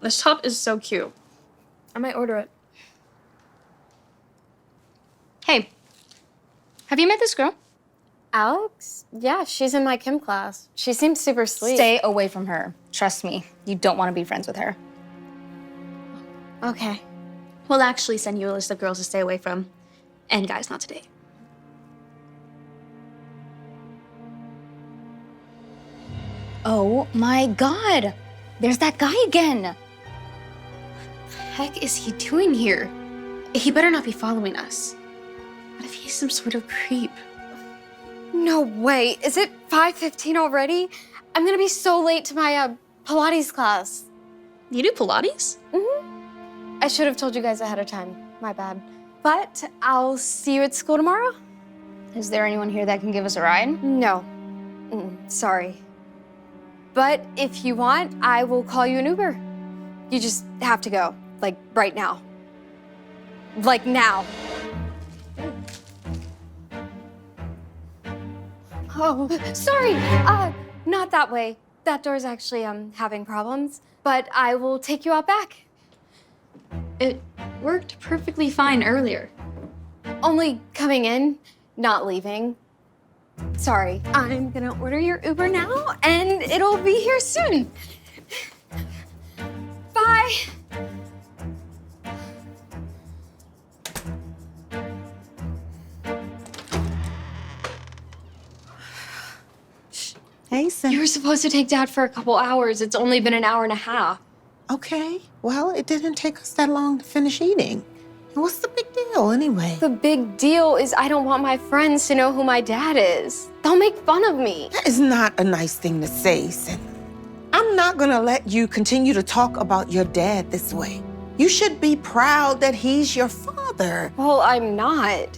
This top is so cute. I might order it. Hey, have you met this girl? Alex? Yeah, she's in my chem class. She seems super sweet. Stay away from her. Trust me, you don't want to be friends with her. Okay. We'll actually send you a list of girls to stay away from, and guys not to date. Oh my God! There's that guy again! What the heck is he doing here? He better not be following us. What if he's some sort of creep? No way. Is it 5:15 already? I'm gonna be so late to my Pilates class. You do Pilates? Mm-hmm. I should have told you guys ahead of time. My bad. But I'll see you at school tomorrow. Is there anyone here that can give us a ride? No. Sorry. But if you want, I will call you an Uber. You just have to go, like right now. Like now. Oh, sorry. Not that way. That door's actually having problems, but I will take you out back. It worked perfectly fine earlier. Only coming in, not leaving. Sorry. I'm gonna order your Uber now, and it'll be here soon. Bye. Hey, Sam. You were supposed to take Dad for a couple hours. It's only been an hour and a half. Okay. Well, it didn't take us that long to finish eating. What's the big deal, anyway? The big deal is I don't want my friends to know who my dad is. They'll make fun of me. That is not a nice thing to say, Sam. I'm not gonna let you continue to talk about your dad this way. You should be proud that he's your father. Well, I'm not.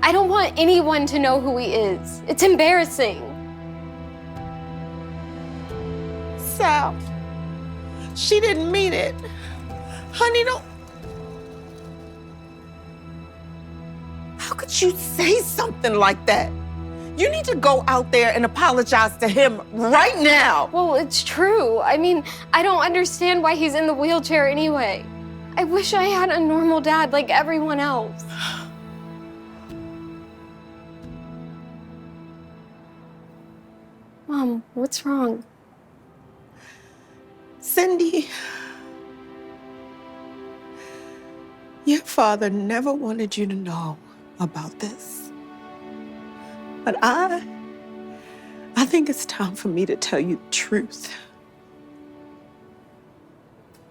I don't want anyone to know who he is. It's embarrassing. Sal, she didn't mean it. Honey, don't. How could you say something like that? You need to go out there and apologize to him right now. Well, it's true. I mean, I don't understand why he's in the wheelchair anyway. I wish I had a normal dad like everyone else. Mom, what's wrong? Cindy, your father never wanted you to know about this. But I think it's time for me to tell you the truth.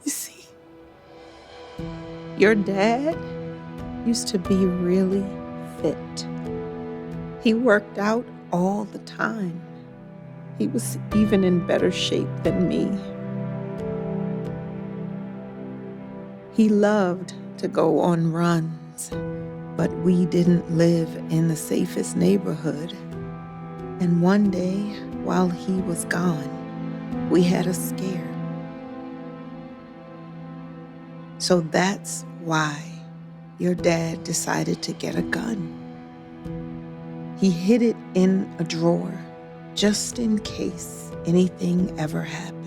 You see, your dad used to be really fit. He worked out all the time. He was even in better shape than me. He loved to go on runs, but we didn't live in the safest neighborhood. And one day, while he was gone, we had a scare. So that's why your dad decided to get a gun. He hid it in a drawer just in case anything ever happened.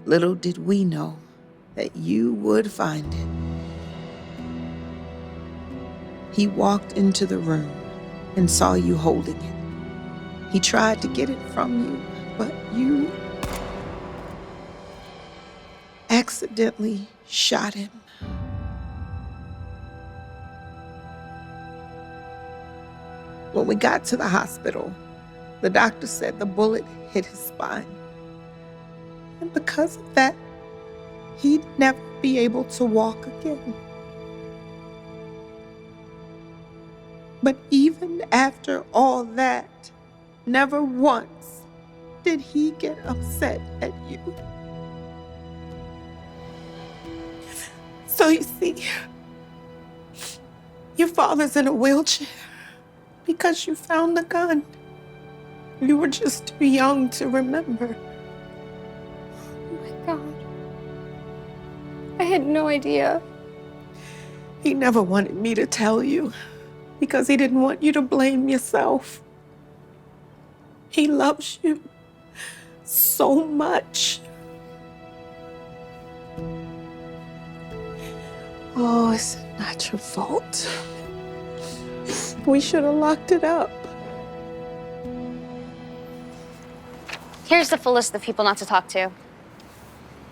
Little did we know that you would find it. He walked into the room and saw you holding it. He tried to get it from you, but you accidentally shot him. When we got to the hospital, the doctor said the bullet hit his spine. And because of that, he'd never be able to walk again. But even after all that, never once did he get upset at you. So you see, your father's in a wheelchair because you found the gun. You were just too young to remember. Oh my God. I had no idea. He never wanted me to tell you because he didn't want you to blame yourself. He loves you so much. Oh, it's not your fault. We should have locked it up. Here's the full list of people not to talk to.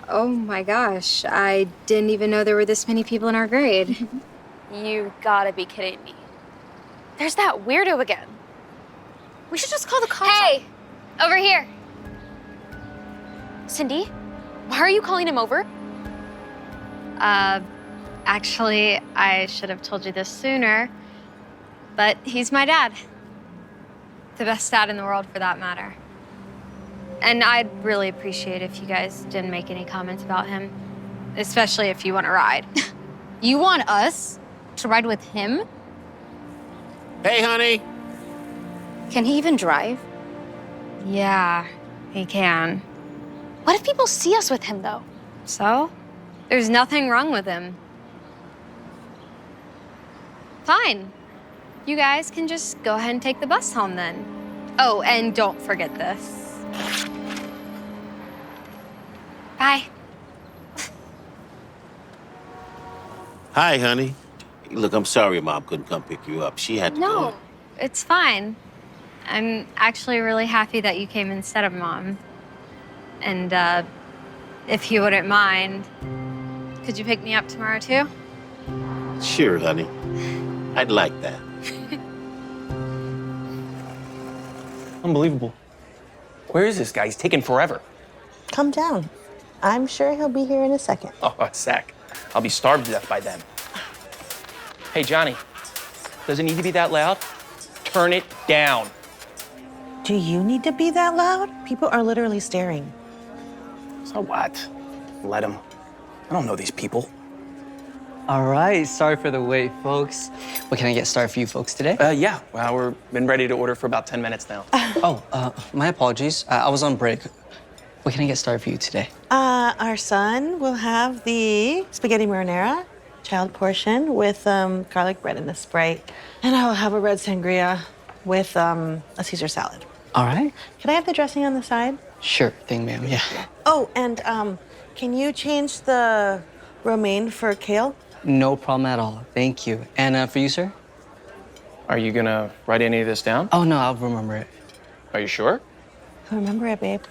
Oh my gosh, I didn't even know there were this many people in our grade. You gotta be kidding me. There's that weirdo again. We should just call the cops. Hey, over here. Cindy, why are you calling him over? Actually, I should have told you this sooner, but he's my dad. The best dad in the world, for that matter. And I'd really appreciate if you guys didn't make any comments about him, especially if you want to ride. You want us to ride with him? Hey, honey. Can he even drive? Yeah, he can. What if people see us with him, though? So? There's nothing wrong with him. Fine. You guys can just go ahead and take the bus home then. Oh, and don't forget this. Bye. Hi, honey. Look, I'm sorry Mom couldn't come pick you up. She had to go. No, it's fine. I'm actually really happy that you came instead of Mom. And if you wouldn't mind, could you pick me up tomorrow too? Sure, honey. I'd like that. Unbelievable. Where is this guy? He's taking forever. Calm down. I'm sure he'll be here in a second. Oh, a sec. I'll be starved to death by then. Hey, Johnny, does it need to be that loud? Turn it down. Do you need to be that loud? People are literally staring. So what? Let him. I don't know these people. All right, sorry for the wait, folks. What can I get started for you folks today? Yeah, well, we've been ready to order for about 10 minutes now. My apologies. I was on break. What can I get started for you today? Our son will have the spaghetti marinara, child portion, with garlic bread and a Sprite. And I will have a red sangria with a Caesar salad. All right. Can I have the dressing on the side? Sure thing, ma'am, yeah. Oh, and can you change the romaine for kale? No problem at all, thank you. And for you, sir? Are you gonna write any of this down? Oh, no, I'll remember it. Are you sure? I remember it, babe.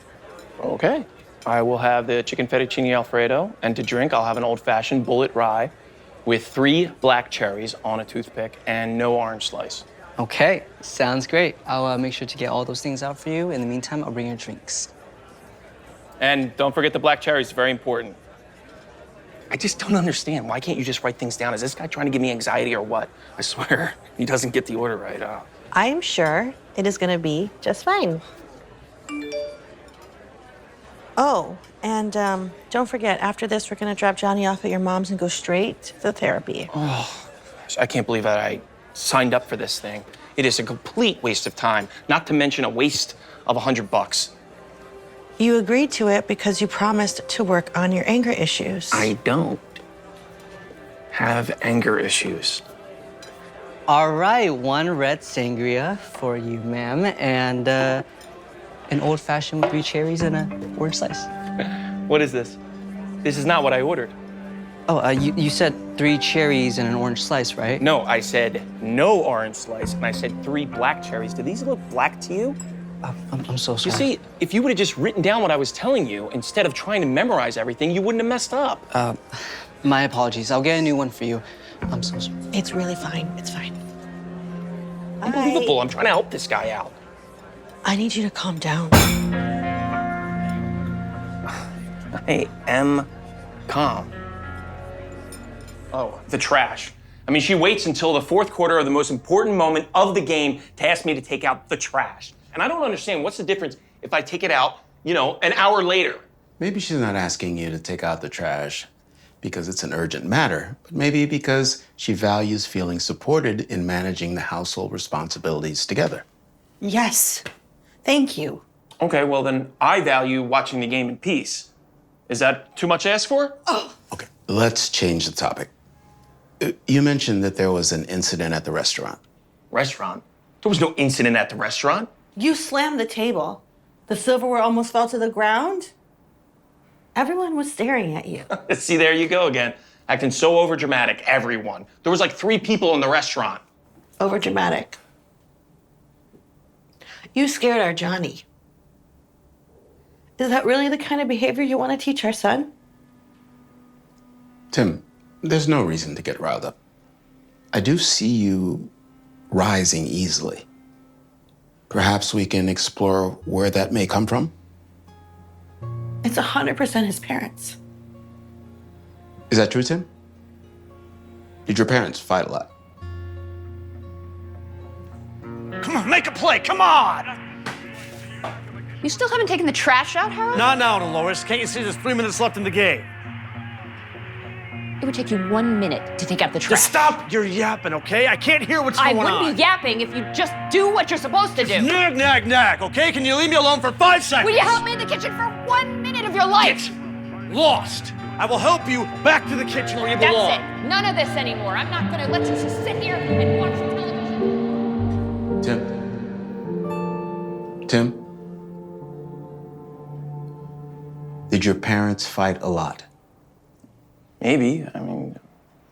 Okay. I will have the chicken fettuccine Alfredo, and to drink, I'll have an old-fashioned bullet rye with 3 black cherries on a toothpick and no orange slice. Okay, sounds great. I'll make sure to get all those things out for you. In the meantime, I'll bring your drinks. And don't forget the black cherries, very important. I just don't understand. Why can't you just write things down? Is this guy trying to give me anxiety or what? I swear, he doesn't get the order right. I'm sure it is gonna be just fine. Oh, and don't forget, after this, we're gonna drop Johnny off at your mom's and go straight to therapy. Oh, gosh, I can't believe that I signed up for this thing. It is a complete waste of time, not to mention a waste of $100. You agreed to it because you promised to work on your anger issues. I don't have anger issues. All right, 1 red sangria for you, ma'am, and an old-fashioned with 3 cherries and an orange slice. What is this? This is not what I ordered. Oh, you said 3 cherries and an orange slice, right? No, I said no orange slice, and I said 3 black cherries. Do these look black to you? I'm so sorry. You see, if you would have just written down what I was telling you instead of trying to memorize everything, you wouldn't have messed up. My apologies. I'll get a new one for you. I'm so sorry. It's really fine. It's fine. Unbelievable. I'm trying to help this guy out. I need you to calm down. I am calm. Oh, the trash. I mean, she waits until the 4th quarter of the most important moment of the game to ask me to take out the trash. And I don't understand, what's the difference if I take it out, an hour later? Maybe she's not asking you to take out the trash because it's an urgent matter, but maybe because she values feeling supported in managing the household responsibilities together. Yes. Thank you. Okay, well then I value watching the game in peace. Is that too much to ask for? Oh. Okay, let's change the topic. You mentioned that there was an incident at the restaurant. Restaurant? There was no incident at the restaurant. You slammed the table. The silverware almost fell to the ground? Everyone was staring at you. See, there you go again. Acting so overdramatic, everyone. There was like 3 people in the restaurant. Overdramatic. You scared our Johnny. Is that really the kind of behavior you want to teach our son? Tim, there's no reason to get riled up. I do see you rising easily. Perhaps we can explore where that may come from? It's 100% his parents. Is that true, Tim? Did your parents fight a lot? Come on, make a play, come on! You still haven't taken the trash out, Harold? Not now, Dolores. Can't you see there's 3 minutes left in the game? It would take you 1 minute to take out the trash. Just stop your yapping, okay? I can't hear what's going on. I wouldn't be yapping if you just do what you're supposed to do. Nag, nag, nag, okay? Can you leave me alone for 5 seconds? Will you help me in the kitchen for 1 minute of your life? Get lost. I will help you back to the kitchen where you belong. That's it. None of this anymore. I'm not gonna let you just sit here and watch the television. Tim? Did your parents fight a lot? Maybe. I mean,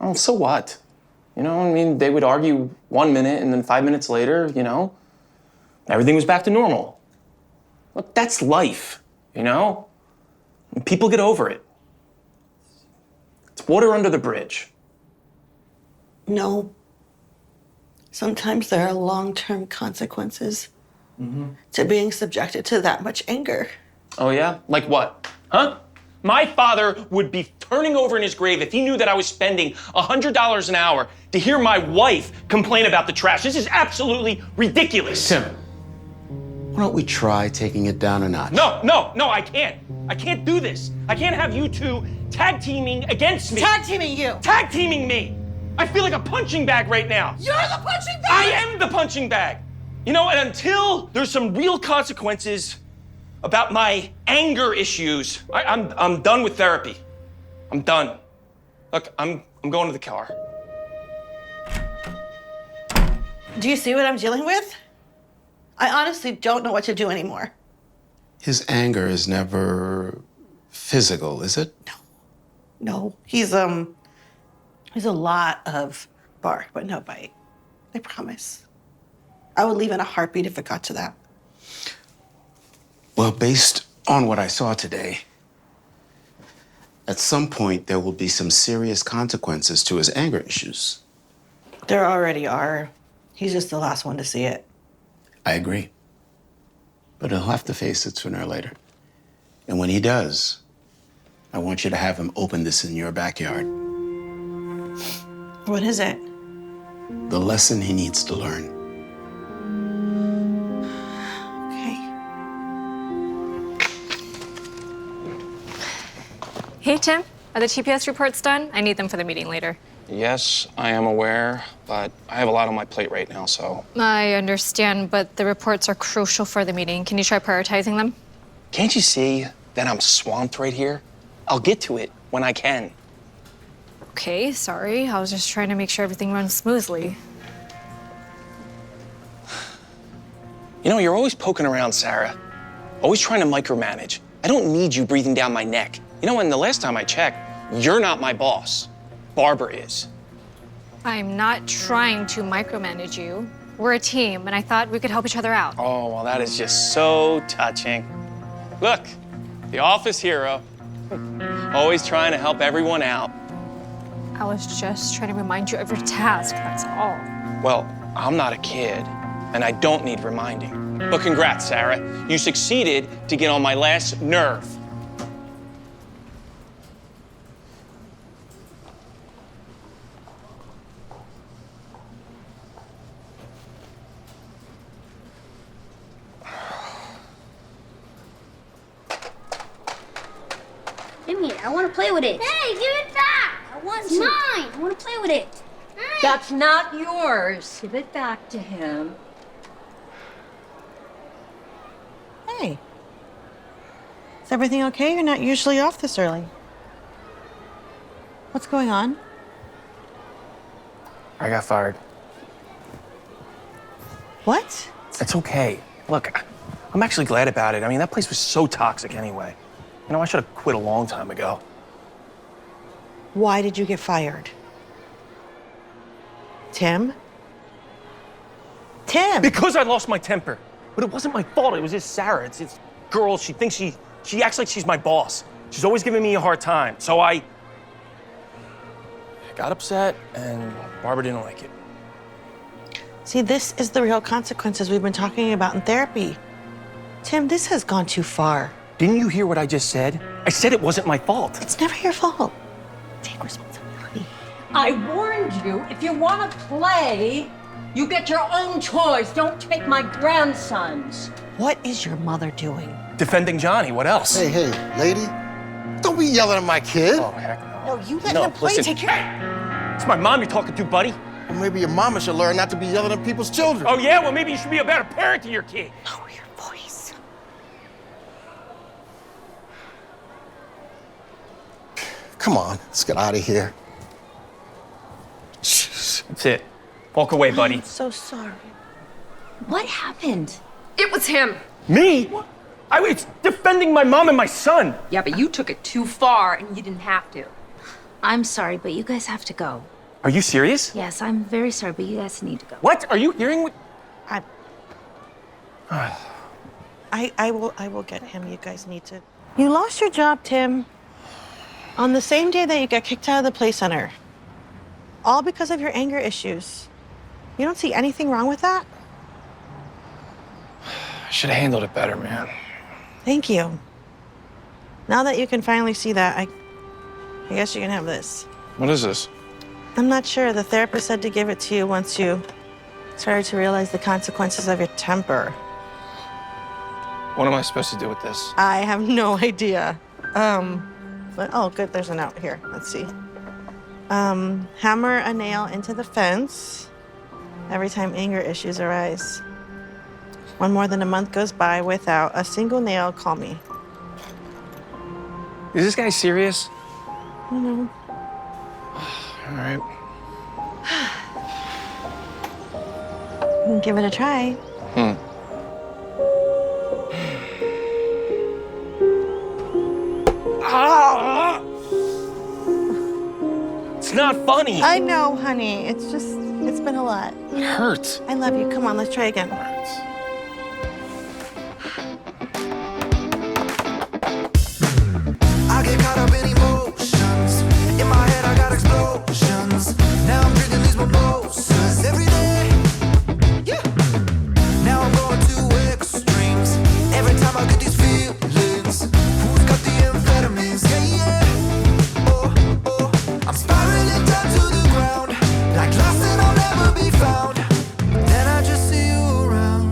oh, so what? You know, I mean, they would argue 1 minute and then 5 minutes later, you know, everything was back to normal. Look, that's life, you know? And people get over it. It's water under the bridge. No. Sometimes there are long-term consequences to being subjected to that much anger. Oh, yeah? Like what? Huh? My father would be turning over in his grave if he knew that I was spending $100 an hour to hear my wife complain about the trash. This is absolutely ridiculous. Tim, why don't we try taking it down a notch? No, I can't. I can't do this. I can't have you two tag teaming against me. Tag teaming you. Tag teaming me. I feel like a punching bag right now. You're the punching bag. I am the punching bag. You know, and until there's some real consequences about my anger issues, I'm done with therapy. I'm done. Look, I'm going to the car. Do you see what I'm dealing with? I honestly don't know what to do anymore. His anger is never physical, is it? No, he's a lot of bark, but no bite. I promise. I would leave in a heartbeat if it got to that. Well, based on what I saw today, at some point there will be some serious consequences to his anger issues. There already are. He's just the last one to see it. I agree. But he'll have to face it sooner or later. And when he does, I want you to have him open this in your backyard. What is it? The lesson he needs to learn. Hey, Tim, are the TPS reports done? I need them for the meeting later. Yes, I am aware, but I have a lot on my plate right now, so. I understand, but the reports are crucial for the meeting. Can you try prioritizing them? Can't you see that I'm swamped right here? I'll get to it when I can. Okay, sorry. I was just trying to make sure everything runs smoothly. You know, you're always poking around, Sarah. Always trying to micromanage. I don't need you breathing down my neck. You know, and the last time I checked, you're not my boss. Barbara is. I'm not trying to micromanage you. We're a team, and I thought we could help each other out. Oh, well, that is just so touching. Look, the office hero. Always trying to help everyone out. I was just trying to remind you of your task, that's all. Well, I'm not a kid, and I don't need reminding. But congrats, Sarah. You succeeded to get on my last nerve. Give me it. I want to play with it. Hey, give it back. I want it. It's mine. I want to play with it. Hey. That's not yours. Give it back to him. Hey. Is everything okay? You're not usually off this early. What's going on? I got fired. What? It's okay. Look, I'm actually glad about it. I mean, that place was so toxic anyway. You know, I should have quit a long time ago. Why did you get fired? Tim? Tim! Because I lost my temper. But it wasn't my fault. It was just Sarah. It's girl. She thinks she acts like she's my boss. She's always giving me a hard time. So I got upset, and Barbara didn't like it. See, this is the real consequences we've been talking about in therapy. Tim, this has gone too far. Didn't you hear what I just said? I said it wasn't my fault. It's never your fault. Take responsibility. I warned you, if you want to play, you get your own toys. Don't take my grandsons. What is your mother doing? Defending Johnny. What else? Hey, lady. Don't be yelling at my kid. Oh, heck no. No, you let him play. Listen. Take care. It's my mom you're talking to, buddy. Well, maybe your mama should learn not to be yelling at people's children. Oh, yeah? Well, maybe you should be a better parent to your kid. Lower your voice. Come on, let's get out of here. That's it. Walk away, buddy. I'm so sorry. What happened? It was him. Me? I was defending my mom and my son. Yeah, but you took it too far and you didn't have to. I'm sorry, but you guys have to go. Are you serious? Yes, I'm very sorry, but you guys need to go. What? Are you hearing what? I will get him. You guys need to. You lost your job, Tim, on the same day that you got kicked out of the play center. All because of your anger issues. You don't see anything wrong with that? I should have handled it better, man. Thank you. Now that you can finally see that, I guess you can have this. What is this? I'm not sure. The therapist said to give it to you once you started to realize the consequences of your temper. What am I supposed to do with this? I have no idea. But oh, good, there's a note here. Let's see. Hammer a nail into the fence every time anger issues arise. When more than a month goes by without a single nail, call me. Is this guy serious? No. All right. You can give it a try. It's not funny. I know, honey. It's been a lot. It hurts. I love you. Come on, let's try again. I get caught up in emotions. In my head, I got explosions. Now I'm drinking these mimosas every day. Yeah. Now I'm going to extremes. Every time I get these feelings. Who's got the amphetamines? Yeah. Oh. I'm spiraling down to the ground. Like lost and I'll never be found. Then I just see you around.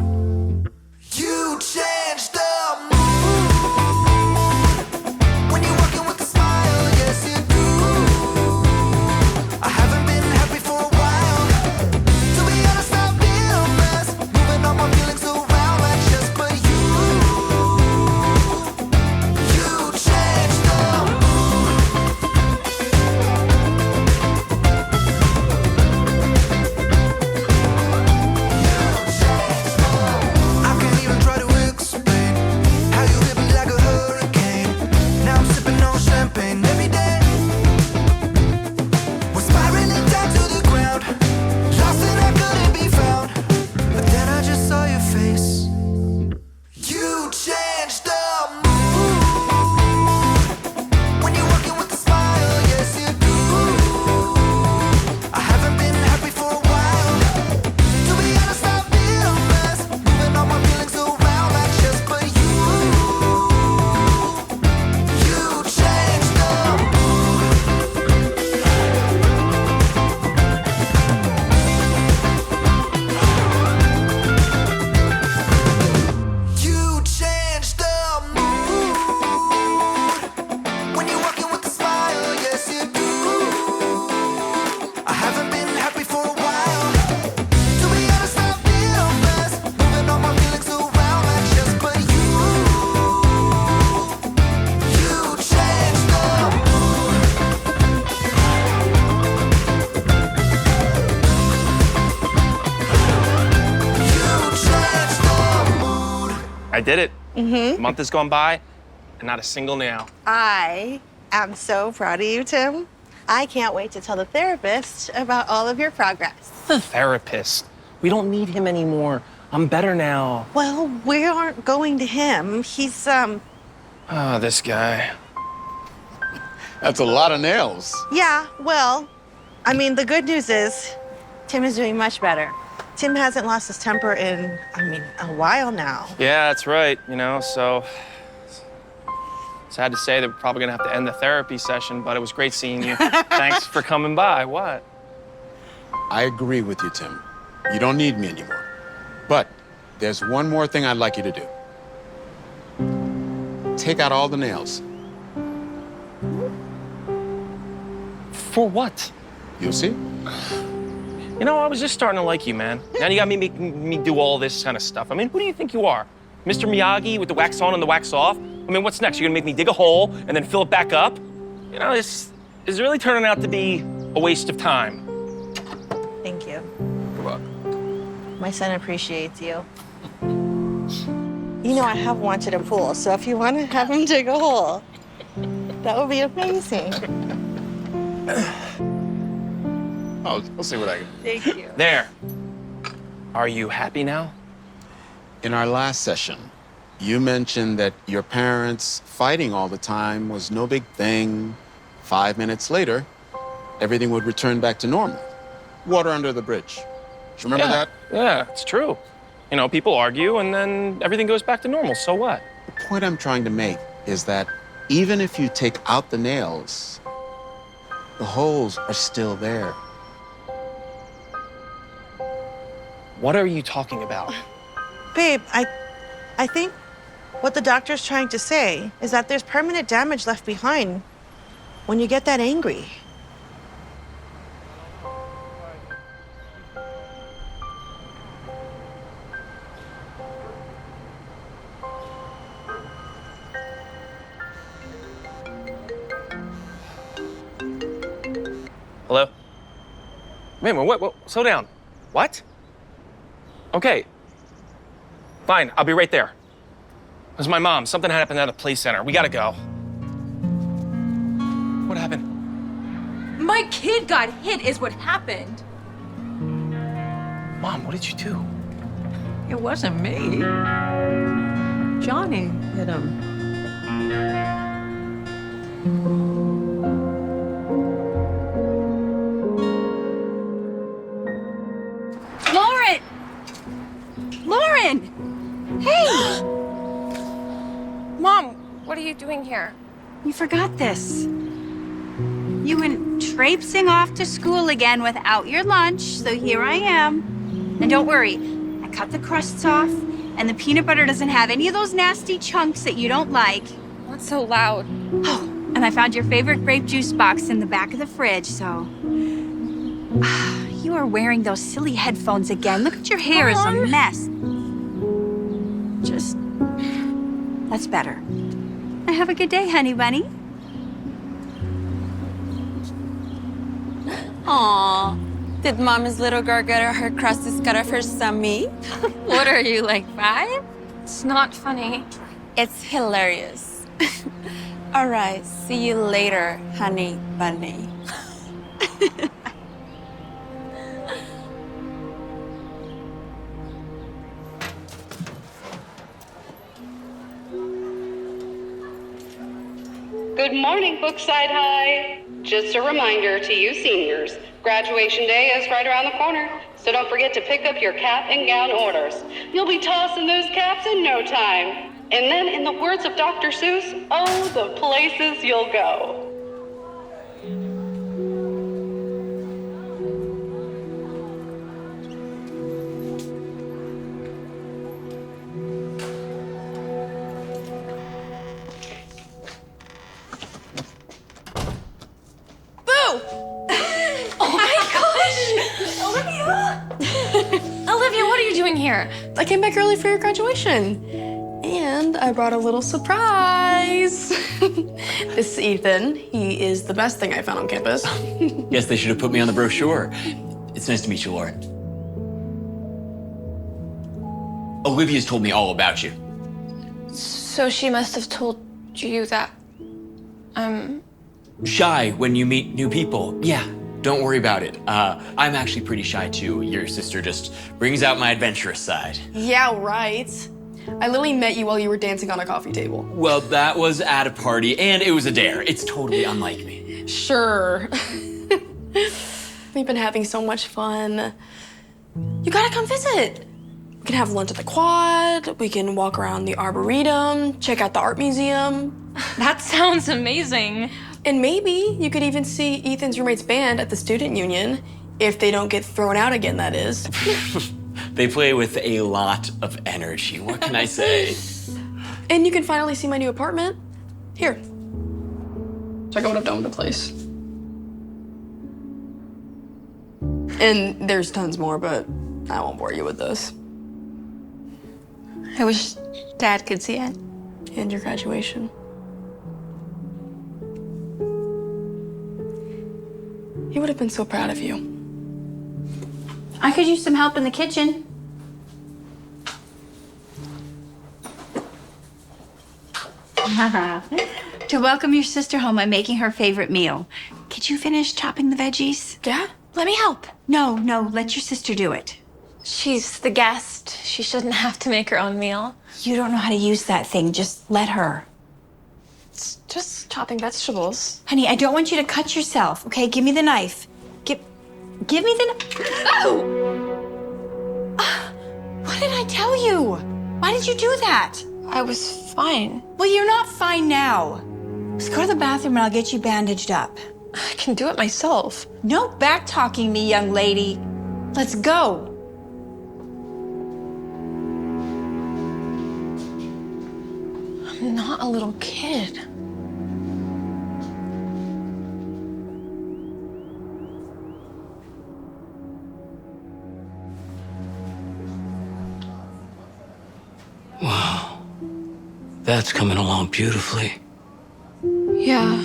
I did it. Mm-hmm. A month has gone by, and not a single nail. I am so proud of you, Tim. I can't wait to tell the therapist about all of your progress. The therapist. We don't need him anymore. I'm better now. Well, we aren't going to him. He's, Oh, this guy. That's a lot of nails. Yeah, well, I mean, the good news is Tim is doing much better. Tim hasn't lost his temper in, a while now. Yeah, that's right. So sad to say that we're probably gonna have to end the therapy session, but it was great seeing you. Thanks for coming by. What? I agree with you, Tim. You don't need me anymore. But there's one more thing I'd like you to do. Take out all the nails. For what? You'll see. I was just starting to like you, man. Now you got me making me do all this kind of stuff. Who do you think you are? Mr. Miyagi with the wax on and the wax off? What's next? You're gonna make me dig a hole and then fill it back up? This is really turning out to be a waste of time. Thank you. You're welcome. My son appreciates you. I have wanted a pool, so if you want to have him dig a hole, that would be amazing. I'll see what I can do. Thank you. There. Are you happy now? In our last session, you mentioned that your parents fighting all the time was no big thing. 5 minutes later, everything would return back to normal. Water under the bridge. Do you remember that? Yeah, it's true. People argue and then everything goes back to normal. So what? The point I'm trying to make is that even if you take out the nails, the holes are still there. What are you talking about? Babe, I think what the doctor's trying to say is that there's permanent damage left behind when you get that angry. Hello? Wait a minute, what? Slow down. What? Okay. Fine, I'll be right there. It was my mom. Something happened at the play center. We gotta go. What happened? My kid got hit is what happened. Mom, what did you do? It wasn't me. Johnny hit him. Lauren! Hey! Mom, what are you doing here? You forgot this. You went traipsing off to school again without your lunch, so here I am. And don't worry, I cut the crusts off, and the peanut butter doesn't have any of those nasty chunks that you don't like. What's so loud? Oh, and I found your favorite grape juice box in the back of the fridge, so... You are wearing those silly headphones again. Look at your hair, is a mess. Just... That's better. Have a good day, honey bunny. Aw, did Mama's little girl get her crusty cut off her stomach? What are you, like 5? It's not funny. It's hilarious. All right, see you later, honey bunny. Good morning, Brookside High. Just a reminder to you seniors, graduation day is right around the corner, so don't forget to pick up your cap and gown orders. You'll be tossing those caps in no time. And then, in the words of Dr. Seuss, oh, the places you'll go. Olivia, what are you doing here? I came back early for your graduation. And I brought a little surprise. This is Ethan. He is the best thing I found on campus. Guess they should have put me on the brochure. It's nice to meet you, Lauren. Olivia's told me all about you. So she must have told you that I'm Shy when you meet new people. Yeah, don't worry about it. I'm actually pretty shy too. Your sister just brings out my adventurous side. Yeah, right. I literally met you while you were dancing on a coffee table. Well, that was at a party, and it was a dare. It's totally unlike me. Sure. We've been having so much fun. You gotta come visit. We can have lunch at the quad, we can walk around the arboretum, check out the art museum. That sounds amazing. And maybe you could even see Ethan's roommate's band at the student union, if they don't get thrown out again, that is. They play with a lot of energy. What can I say? And you can finally see my new apartment. Here. Check out what I've done with the place. And there's tons more, but I won't bore you with those. I wish Dad could see it. And your graduation. He would have been so proud of you. I could use some help in the kitchen. To welcome your sister home, I'm making her favorite meal. Could you finish chopping the veggies? Yeah? Let me help. No, let your sister do it. She's the guest. She shouldn't have to make her own meal. You don't know how to use that thing. Just let her. It's just chopping vegetables. Honey, I don't want you to cut yourself, okay? Give me the knife. Give me the knife. Oh! What did I tell you? Why did you do that? I was fine. Well, you're not fine now. Let's go to the bathroom and I'll get you bandaged up. I can do it myself. No back-talking me, young lady. Let's go. I'm not a little kid. Wow. That's coming along beautifully. Yeah.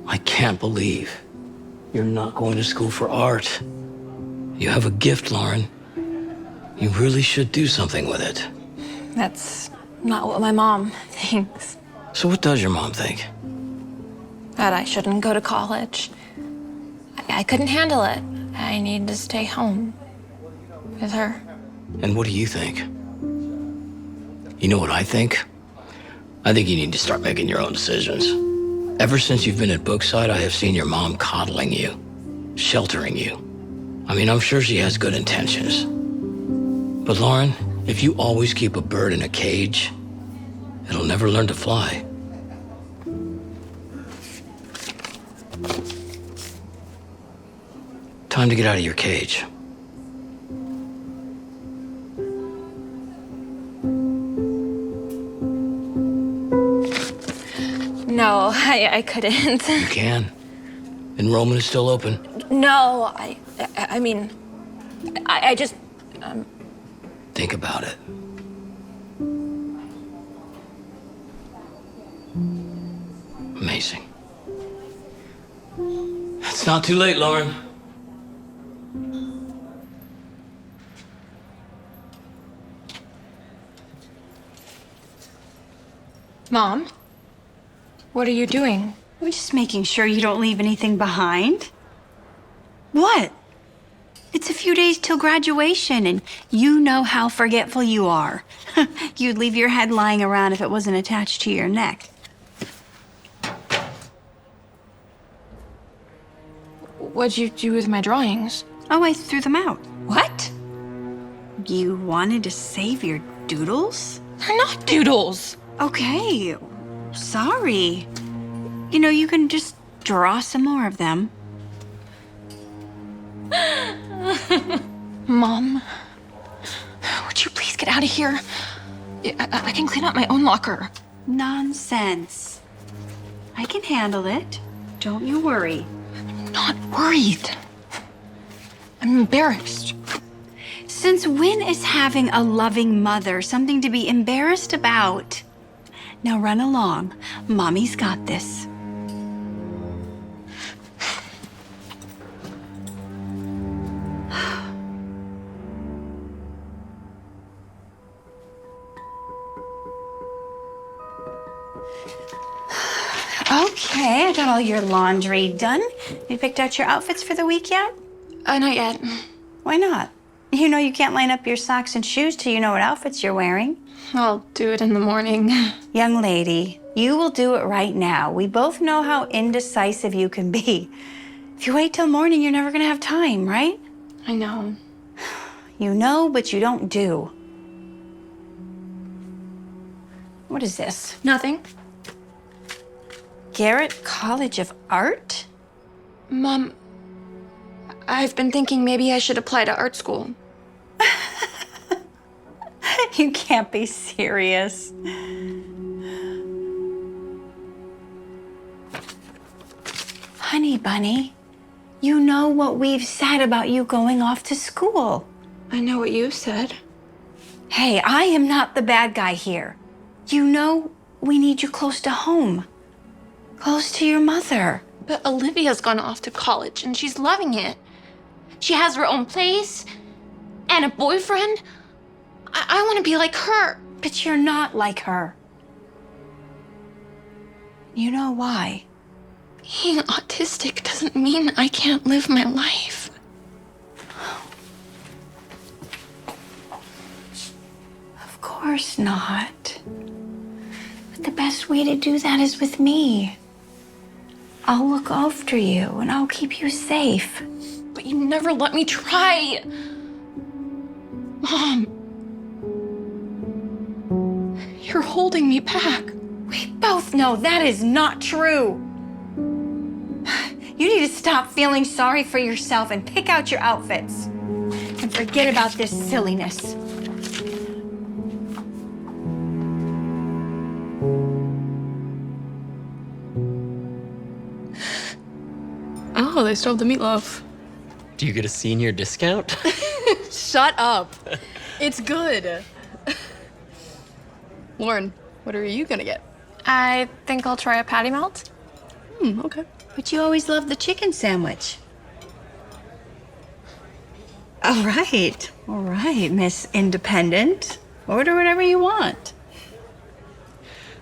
I can't believe you're not going to school for art. You have a gift, Lauren. You really should do something with it. That's not what my mom thinks. So what does your mom think? That I shouldn't go to college. I couldn't handle it. I need to stay home with her. And what do you think? You know what I think? I think you need to start making your own decisions. Ever since you've been at Brookside, I have seen your mom coddling you, sheltering you. I mean, I'm sure she has good intentions. But Lauren, if you always keep a bird in a cage, it'll never learn to fly. Time to get out of your cage. No, I couldn't. You can. Enrollment is still open. No, I mean, I just, Think about it. Amazing. It's not too late, Lauren. Mom, what are you doing? I'm just making sure you don't leave anything behind. What? It's a few days till graduation, and you know how forgetful you are. You'd leave your head lying around if it wasn't attached to your neck. What'd you do with my drawings? Oh, I threw them out. What? You wanted to save your doodles? They're not doodles. Okay, sorry. You know, you can just draw some more of them. Mom, would you please get out of here? I can clean up my own locker. Nonsense. I can handle it. Don't you worry. I'm not worried. I'm embarrassed. Since when is having a loving mother something to be embarrassed about? Now run along. Mommy's got this. Okay, I got all your laundry done. You picked out your outfits for the week yet? Not yet. Why not? You know you can't line up your socks and shoes till you know what outfits you're wearing. I'll do it in the morning. Young lady, you will do it right now. We both know how indecisive you can be. If you wait till morning, you're never gonna have time, right? I know. You know, but you don't do. What is this? Nothing. Garrett College of Art? Mom, I've been thinking maybe I should apply to art school. You can't be serious. Honey bunny, you know what we've said about you going off to school. I know what you said. Hey, I am not the bad guy here. You know we need you close to home. Close to your mother. But Olivia's gone off to college and she's loving it. She has her own place and a boyfriend. I want to be like her. But you're not like her. You know why? Being autistic doesn't mean I can't live my life. Of course not. But the best way to do that is with me. I'll look after you and I'll keep you safe. But you never let me try. Mom, you're holding me back. We both know that is not true. You need to stop feeling sorry for yourself and pick out your outfits. And forget about this silliness. Oh, they still have the meatloaf. Do you get a senior discount? Shut up. It's good. Lauren, what are you gonna get? I think I'll try a patty melt. Okay. But you always loved the chicken sandwich. All right, Miss Independent. Order whatever you want.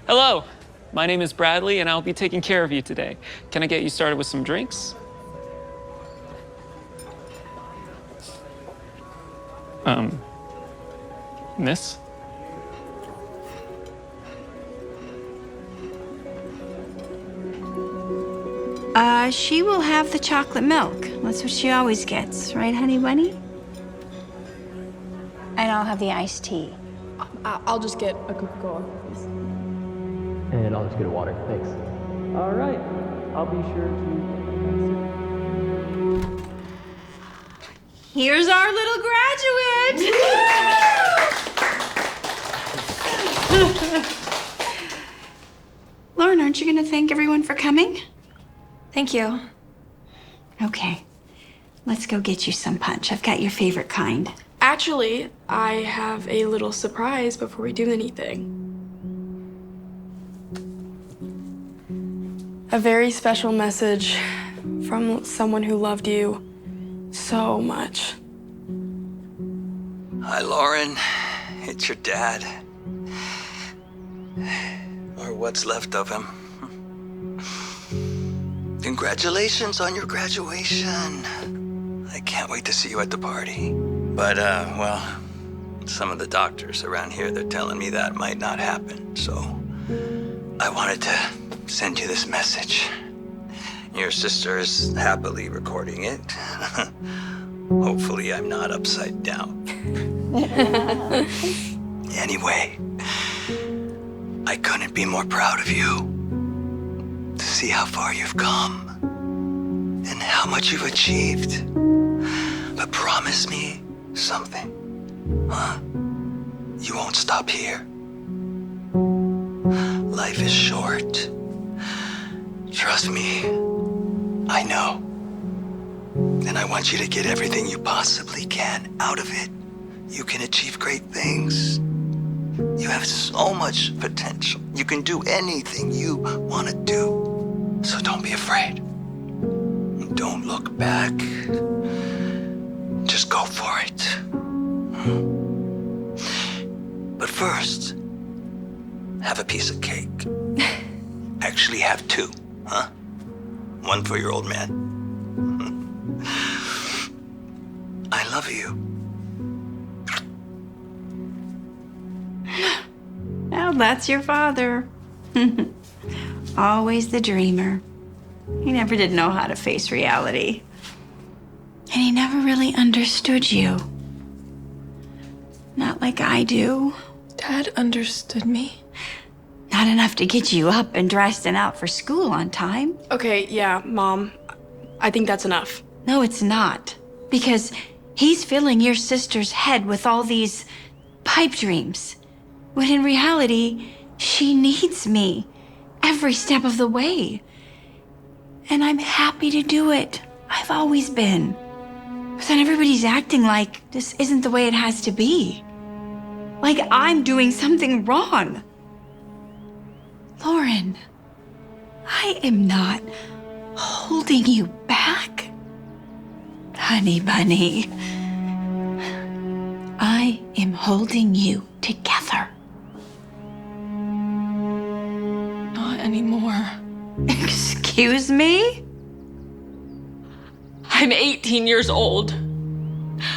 Hello, my name is Bradley and I'll be taking care of you today. Can I get you started with some drinks? Miss? She will have the chocolate milk. That's what she always gets, right, honey bunny? And I'll have the iced tea. I'll just get a Coca-Cola. And I'll just get a water. Thanks. All right, I'll be sure to. Here's our little graduate. Lauren, aren't you going to thank everyone for coming? Thank you. Okay. Let's go get you some punch. I've got your favorite kind. Actually, I have a little surprise before we do anything. A very special message from someone who loved you so much. Hi, Lauren. It's your dad. Or what's left of him. Congratulations on your graduation. I can't wait to see you at the party. But, well, some of the doctors around here, they're telling me that might not happen. So I wanted to send you this message. Your sister is happily recording it. Hopefully I'm not upside down. Anyway, I couldn't be more proud of you. To see how far you've come and how much you've achieved. But promise me something, huh? You won't stop here. Life is short. Trust me, I know. And I want you to get everything you possibly can out of it. You can achieve great things. You have so much potential. You can do anything you want to do. So don't be afraid. Don't look back. Just go for it. But first, have a piece of cake. Actually have two. Huh? One for your old man. I love you. Now that's your father. Always the dreamer. He never did know how to face reality. And he never really understood you. Not like I do. Dad understood me. Not enough to get you up and dressed and out for school on time. Okay, yeah, Mom. I think that's enough. No, it's not. Because he's filling your sister's head with all these pipe dreams. When in reality, she needs me every step of the way. And I'm happy to do it. I've always been. But then everybody's acting like this isn't the way it has to be. Like I'm doing something wrong. Lauren, I am not holding you back. Honey bunny, I am holding you together. Not anymore. Excuse me? I'm 18 years old.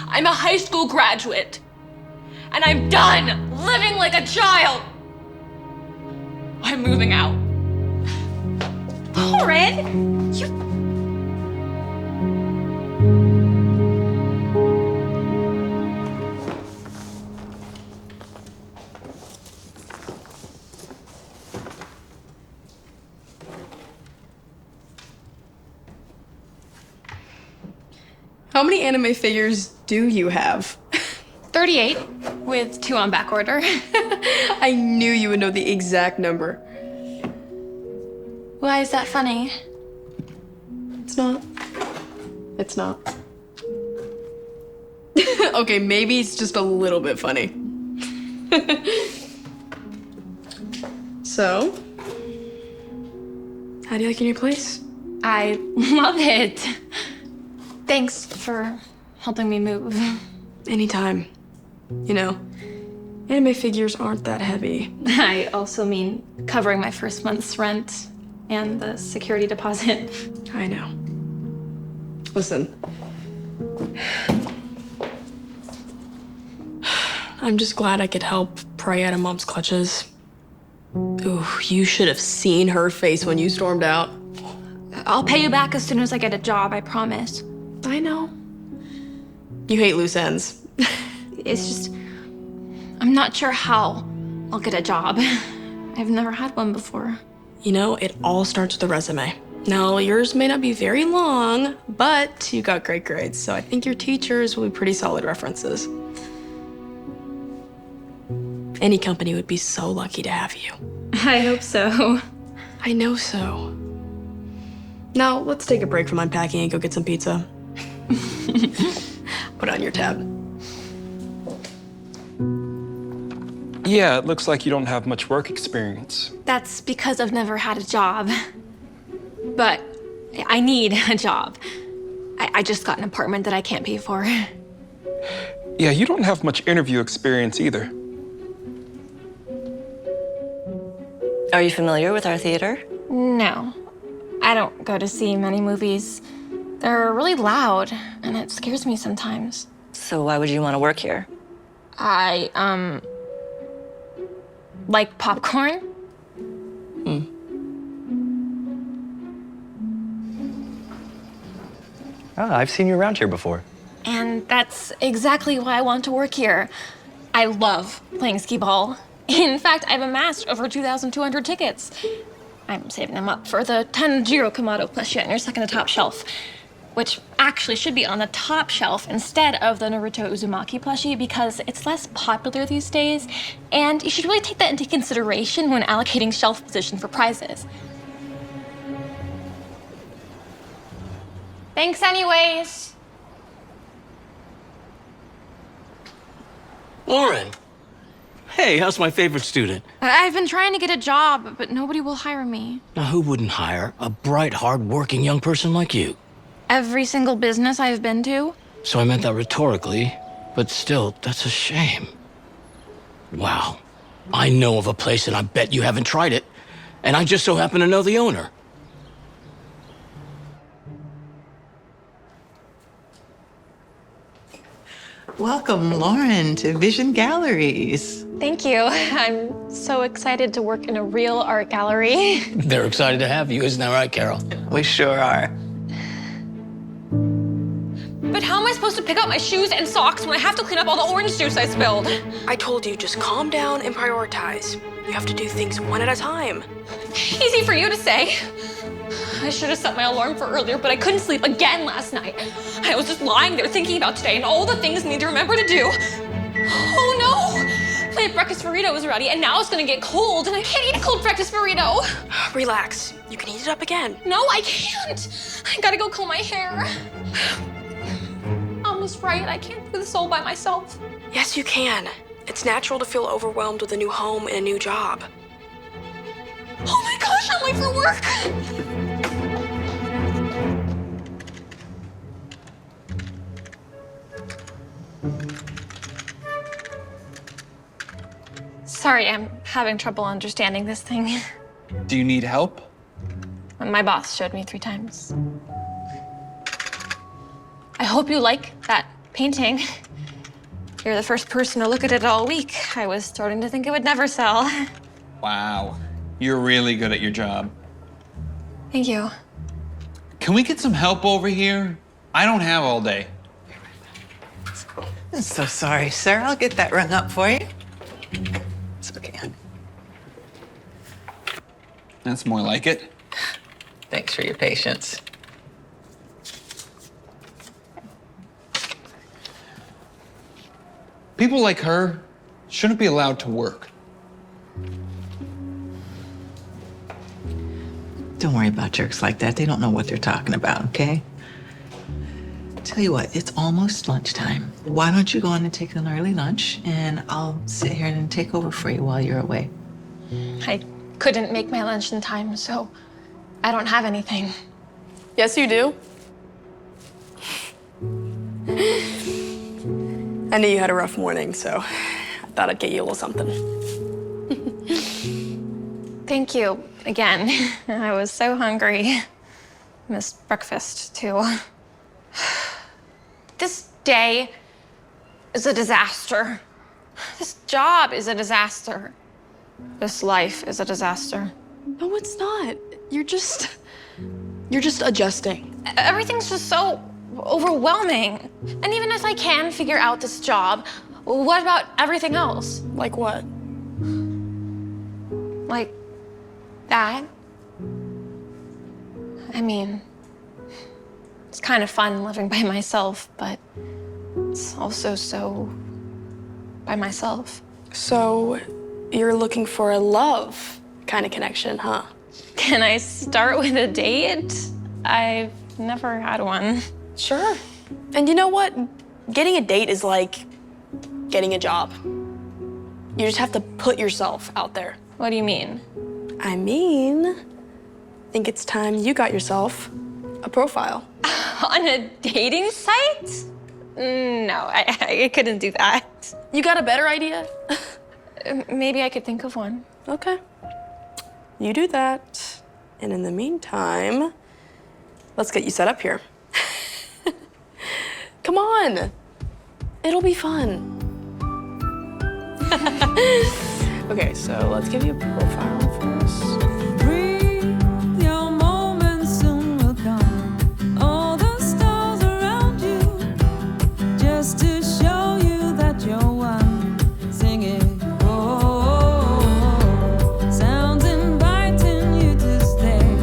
I'm a high school graduate. And I'm done living like a child. I'm moving out. Lauren, you... How many anime figures do you have? 38, with 2 on back order. I knew you would know the exact number. Why is that funny? It's not. It's not. Okay, maybe it's just a little bit funny. So, how do you like your new place? I love it. Thanks for helping me move. Anytime. You know, anime figures aren't that heavy. I also mean covering my first month's rent and the security deposit. I know. Listen. I'm just glad I could help pry out of Mom's clutches. Ooh, you should have seen her face when you stormed out. I'll pay you back as soon as I get a job, I promise. I know. You hate loose ends. It's just, I'm not sure how I'll get a job. I've never had one before. You know, it all starts with a resume. Now, yours may not be very long, but you got great grades, so I think your teachers will be pretty solid references. Any company would be so lucky to have you. I hope so. I know so. Now, let's take a break from unpacking and go get some pizza. Put on your tab. Yeah, it looks like you don't have much work experience. That's because I've never had a job. But I need a job. I just got an apartment that I can't pay for. Yeah, you don't have much interview experience either. Are you familiar with our theater? No. I don't go to see many movies. They're really loud, and it scares me sometimes. So why would you want to work here? I, like popcorn? Ah, I've seen you around here before. And that's exactly why I want to work here. I love playing skee ball. In fact, I've amassed over 2,200 tickets. I'm saving them up for the Tanjiro Kamado plushie on your second to top shelf, which actually should be on the top shelf instead of the Naruto Uzumaki plushie because it's less popular these days, and you should really take that into consideration when allocating shelf position for prizes. Thanks anyways. Lauren. Hey, how's my favorite student? I've been trying to get a job, but nobody will hire me. Now, who wouldn't hire a bright, hard-working young person like you? Every single business I've been to. So I meant that rhetorically, but still, that's a shame. Wow. I know of a place, and I bet you haven't tried it. And I just so happen to know the owner. Welcome, Lauren, to Vision Galleries. Thank you. I'm so excited to work in a real art gallery. They're excited to have you, isn't that right, Carol? We sure are. But how am I supposed to pick up my shoes and socks when I have to clean up all the orange juice I spilled? I told you, just calm down and prioritize. You have to do things one at a time. Easy for you to say. I should have set my alarm for earlier, but I couldn't sleep again last night. I was just lying there thinking about today and all the things I need to remember to do. Oh no! My breakfast burrito was ready, and now it's gonna get cold, and I can't eat a cold breakfast burrito. Relax. You can heat it up again. No, I can't. I gotta go comb my hair. Mom was right. I can't do this all by myself. Yes, you can. It's natural to feel overwhelmed with a new home and a new job. Oh my gosh, I'm late for work. Sorry, I'm having trouble understanding this thing. Do you need help? My boss showed me 3 times. I hope you like that painting. You're the first person to look at it all week. I was starting to think it would never sell. Wow, you're really good at your job. Thank you. Can we get some help over here? I don't have all day. I'm so sorry, sir. I'll get that rung up for you. It's okay, honey. That's more like it. Thanks for your patience. People like her shouldn't be allowed to work. Don't worry about jerks like that. They don't know what they're talking about, okay? Tell you what, it's almost lunchtime. Why don't you go on and take an early lunch, and I'll sit here and take over for you while you're away. I couldn't make my lunch in time, so I don't have anything. Yes, you do. I knew you had a rough morning, so I thought I'd get you a little something. Thank you again. I was so hungry. Missed breakfast, too. This day is a disaster. This job is a disaster. This life is a disaster. No, it's not. You're just adjusting. Everything's just so overwhelming. And even if I can figure out this job, what about everything else? Like what? Like that? I mean, it's kind of fun living by myself, but it's also so by myself. So you're looking for a love kind of connection, huh? Can I start with a date? I've never had one. Sure. And you know what? Getting a date is like getting a job. You just have to put yourself out there. What do you mean? I mean, I think it's time you got yourself a profile. On a dating site? No, I couldn't do that. You got a better idea? Maybe I could think of one. Okay. You do that. And in the meantime, let's get you set up here. Come on. It'll be fun. Okay, so let's give you a profile first. Your moment soon will come. All the stars around you, just to show you that you're one. Singing, oh, sounds inviting you to stay.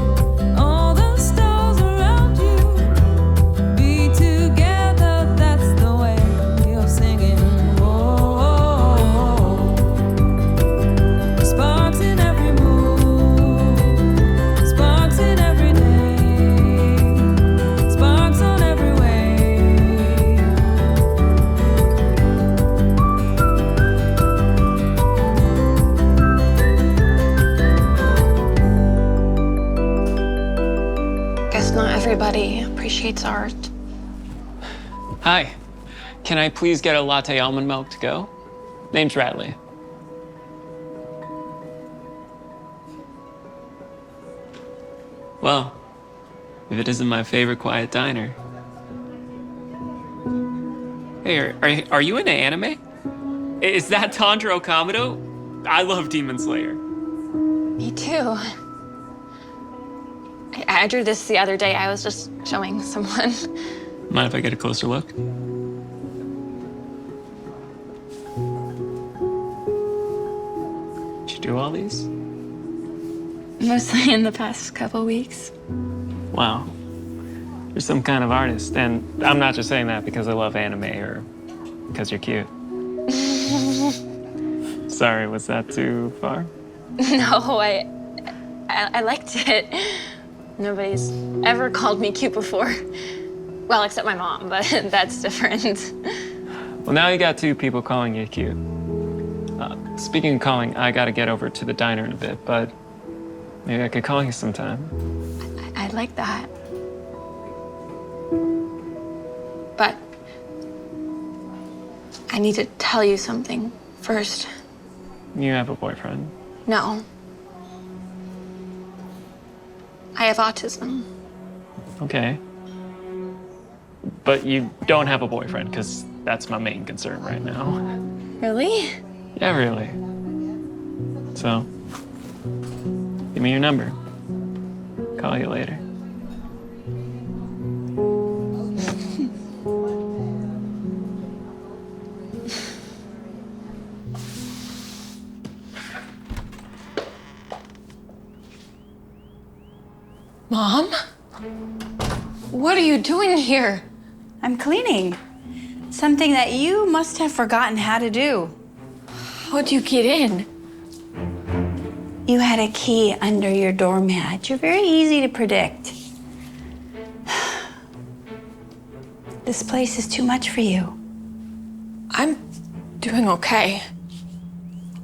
All the stars around you, be together. That's the way of singing. Oh, sparks in every move, sparks in every day, sparks on every way. Guess not everybody appreciates art. Hi. Can I please get a latte almond milk to go? Name's Radley. Well, if it isn't my favorite quiet diner. Hey, are you into anime? Is that Tanjiro Kamado? I love Demon Slayer. Me too. I drew this the other day. I was just showing someone. Mind if I get a closer look? Did you do all these? Mostly in the past couple weeks. Wow. You're some kind of artist. And I'm not just saying that because I love anime or because you're cute. Sorry, was that too far? No, I liked it. Nobody's ever called me cute before. Well, except my mom, but that's different. Well, now you got two people calling you cute. Speaking of calling, I gotta get over to the diner in a bit, but maybe I could call you sometime. I like that. But I need to tell you something first. You have a boyfriend. No. I have autism. Okay. But you don't have a boyfriend, because that's my main concern right now. Really? Yeah, really. So, give me your number. Call you later. Mom? What are you doing here? I'm cleaning. Something that you must have forgotten how to do. How'd you get in? You had a key under your doormat. You're very easy to predict. This place is too much for you. I'm doing okay.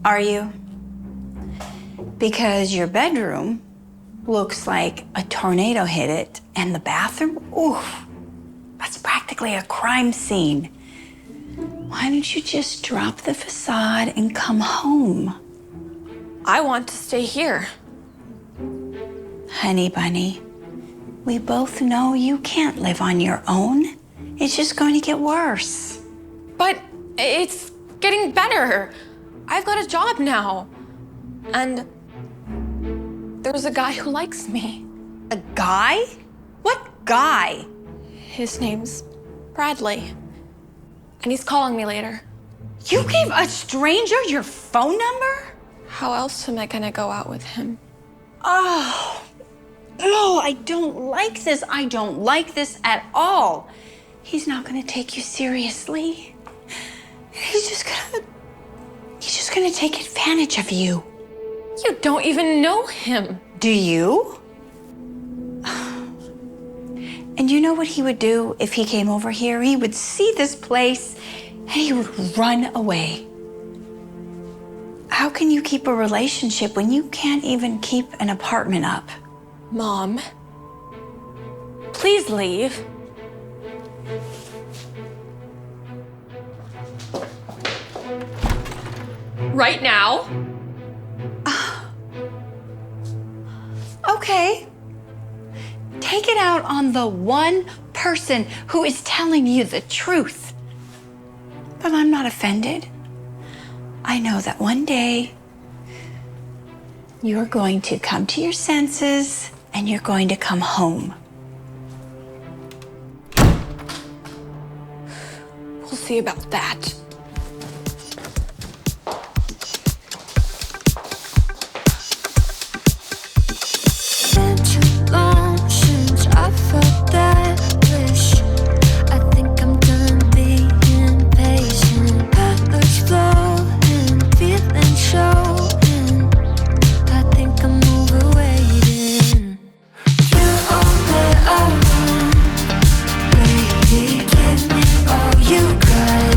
Are you? Because your bedroom looks like a tornado hit it, and the bathroom, oof, that's practically a crime scene. Why don't you just drop the facade and come home? I want to stay here. Honey bunny, we both know you can't live on your own. It's just going to get worse. But it's getting better. I've got a job now. And there's a guy who likes me. A guy? What guy? His name's Bradley. And he's calling me later. You gave a stranger your phone number? How else am I gonna go out with him? Oh, no, I don't like this. I don't like this at all. He's not gonna take you seriously. He's just gonna take advantage of you. You don't even know him. Do you? And you know what he would do if he came over here? He would see this place and he would run away. How can you keep a relationship when you can't even keep an apartment up? Mom, please leave. Right now? Okay. Take it out on the one person who is telling you the truth. But I'm not offended. I know that one day you're going to come to your senses and you're going to come home. We'll see about that. Give me all you got.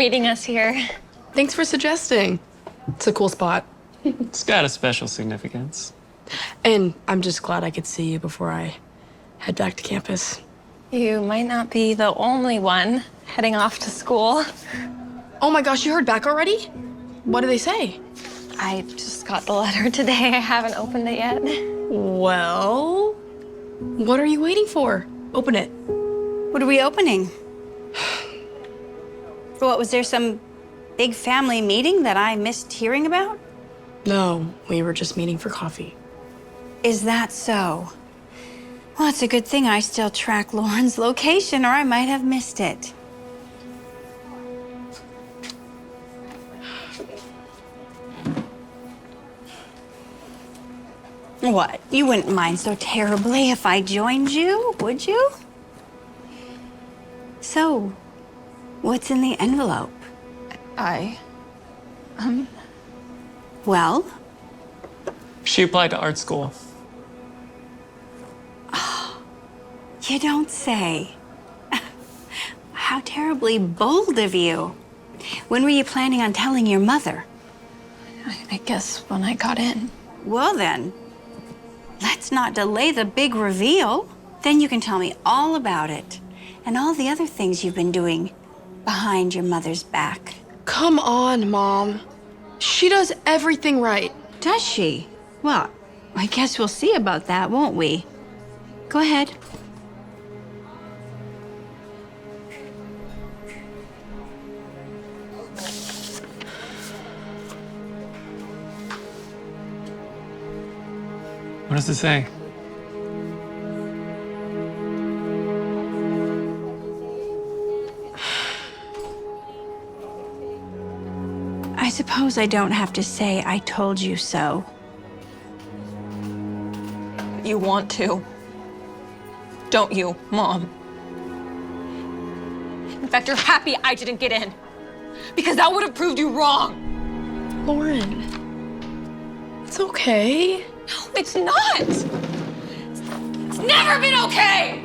meeting us here. Thanks for suggesting. It's a cool spot. It's got a special significance. And I'm just glad I could see you before I head back to campus. You might not be the only one heading off to school. Oh my gosh, you heard back already? What do they say? I just got the letter today. I haven't opened it yet. Well, what are you waiting for? Open it. What are we opening? What, was there some big family meeting that I missed hearing about? No, we were just meeting for coffee. Is that so? Well, it's a good thing I still track Lauren's location, or I might have missed it. What? You wouldn't mind so terribly if I joined you, would you? So, what's in the envelope? Well? She applied to art school. You don't say. How terribly bold of you. When were you planning on telling your mother? I guess when I got in. Well then, let's not delay the big reveal. Then you can tell me all about it and all the other things you've been doing behind your mother's back. Come on, Mom. She does everything right. Does she? Well, I guess we'll see about that, won't we? Go ahead. What does it say? I suppose I don't have to say I told you so. You want to, don't you, Mom? In fact, you're happy I didn't get in, because that would have proved you wrong. Lauren, it's okay. No, it's not. It's never been okay.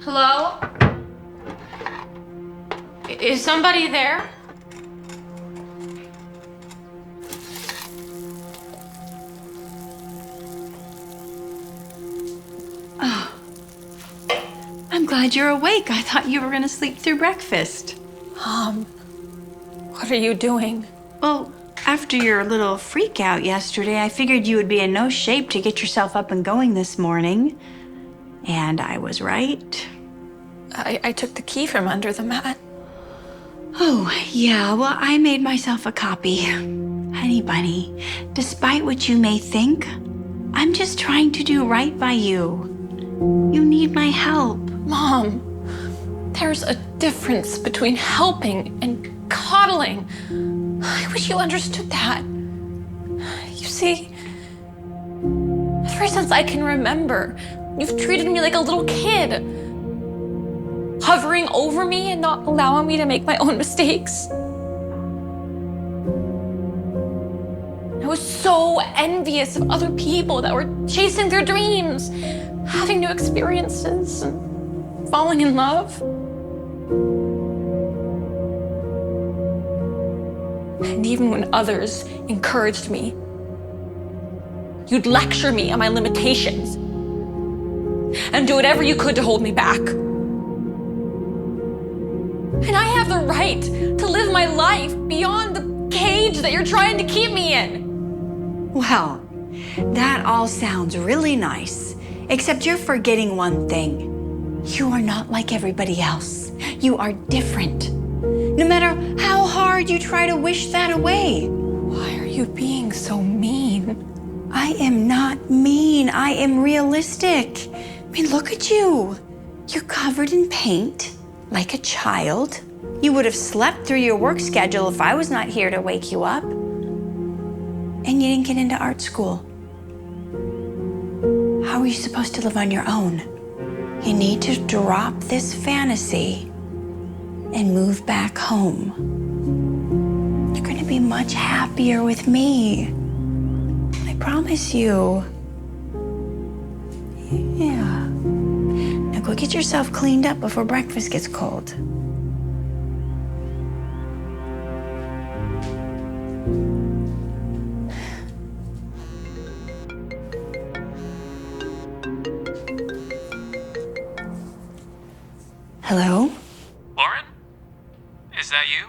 Hello? Is somebody there? Oh. I'm glad you're awake. I thought you were gonna sleep through breakfast. What are you doing? Well, after your little freak out yesterday, I figured you would be in no shape to get yourself up and going this morning. And I was right. I took the key from under the mat. Oh, yeah, well, I made myself a copy. Honey bunny, despite what you may think, I'm just trying to do right by you. You need my help. Mom, there's a difference between helping and coddling. I wish you understood that. You see, ever since I can remember, you've treated me like a little kid, hovering over me and not allowing me to make my own mistakes. I was so envious of other people that were chasing their dreams, having new experiences, and falling in love. And even when others encouraged me, you'd lecture me on my limitations and do whatever you could to hold me back. And I have the right to live my life beyond the cage that you're trying to keep me in. Well, that all sounds really nice Except you're forgetting one thing. You are not like everybody else. You are different. No matter how hard you try to wish that away. Why are you being so mean? I am not mean. I am realistic. I mean, look at you. You're covered in paint, like a child. You would have slept through your work schedule if I was not here to wake you up. And you didn't get into art school. How are you supposed to live on your own? You need to drop this fantasy and move back home. You're gonna be much happier with me. I promise you. Yeah. Now go get yourself cleaned up before breakfast gets cold. Hello? Lauren? Is that you?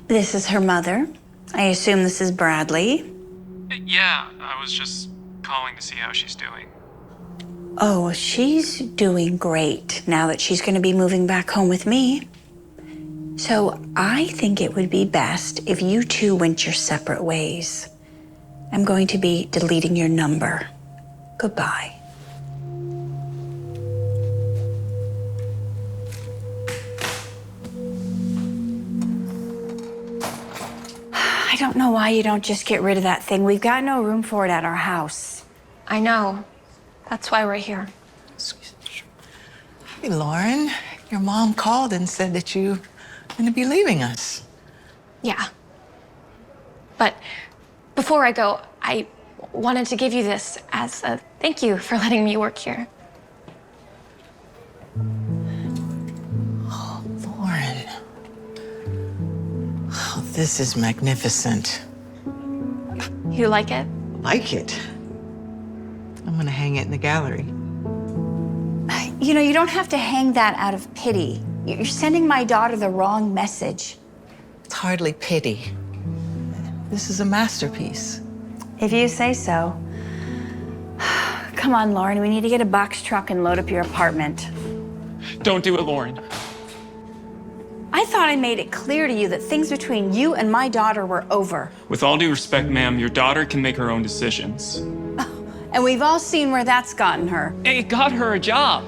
This is her mother. I assume this is Bradley. Yeah, I was just calling to see how she's doing. Oh, she's doing great now that she's going to be moving back home with me. So I think it would be best if you two went your separate ways. I'm going to be deleting your number. Goodbye. I don't know why you don't just get rid of that thing. We've got no room for it at our house. I know. That's why we're here. Hey, Lauren, your mom called and said that you were going to be leaving us. Yeah. But before I go, I wanted to give you this as a thank you for letting me work here. Oh, Lauren. Oh, this is magnificent. You like it? Like it? I'm going to hang it in the gallery. You know, you don't have to hang that out of pity. You're sending my daughter the wrong message. It's hardly pity. This is a masterpiece. If you say so. Come on, Lauren, we need to get a box truck and load up your apartment. Don't do it, Lauren. I thought I made it clear to you that things between you and my daughter were over. With all due respect, ma'am, your daughter can make her own decisions. And we've all seen where that's gotten her. It got her a job,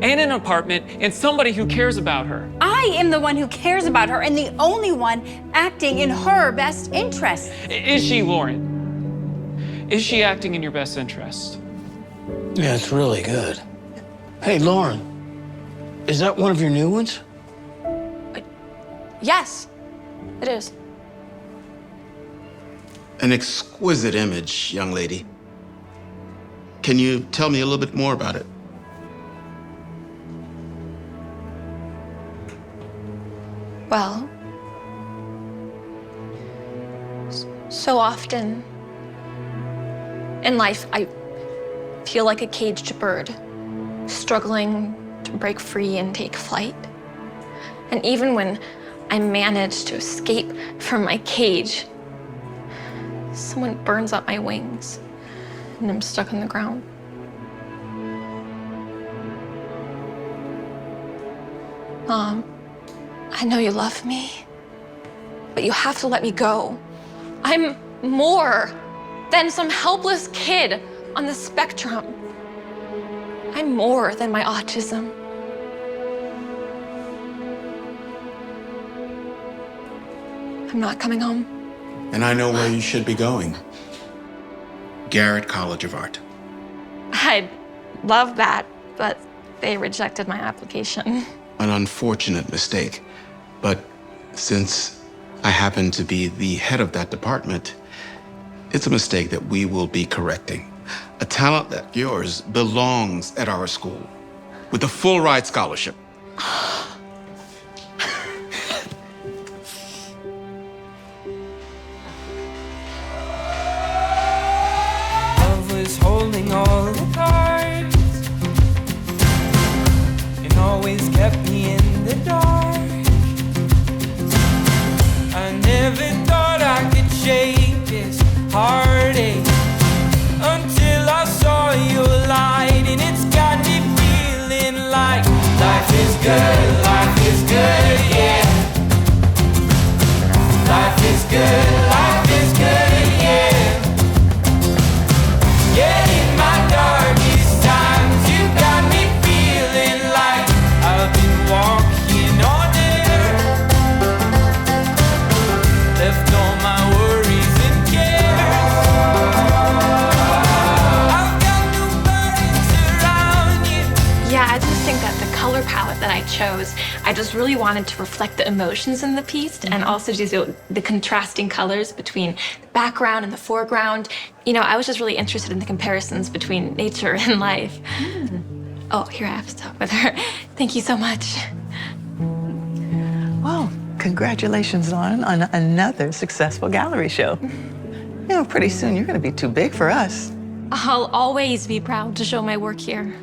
and an apartment, and somebody who cares about her. I am the one who cares about her and the only one acting in her best interest. Is she, Lauren? Is she acting in your best interest? Yeah, it's really good. Hey, Lauren, is that one of your new ones? Yes, it is. An exquisite image, young lady. Can you tell me a little bit more about it? Well, so often in life, I feel like a caged bird, struggling to break free and take flight. And even when I manage to escape from my cage, someone burns up my wings and I'm stuck on the ground. Mom, I know you love me, but you have to let me go. I'm more than some helpless kid on the spectrum. I'm more than my autism. I'm not coming home. And I know where you should be going. Garrett College of Art. I'd love that, but they rejected my application. An unfortunate mistake. But since I happen to be the head of that department, it's a mistake that we will be correcting. A talent like yours belongs at our school with a full ride scholarship. Love was holding all the cards and always kept me in the dark. I never thought I could shake this heartache until I saw you chose. I just really wanted to reflect the emotions in the piece and also just the contrasting colors between the background and the foreground. You know, I was just really interested in the comparisons between nature and life. Oh, here I have to talk with her. Thank you so much. Well, congratulations, Lauren, on another successful gallery show. You know, pretty soon you're going to be too big for us. I'll always be proud to show my work here.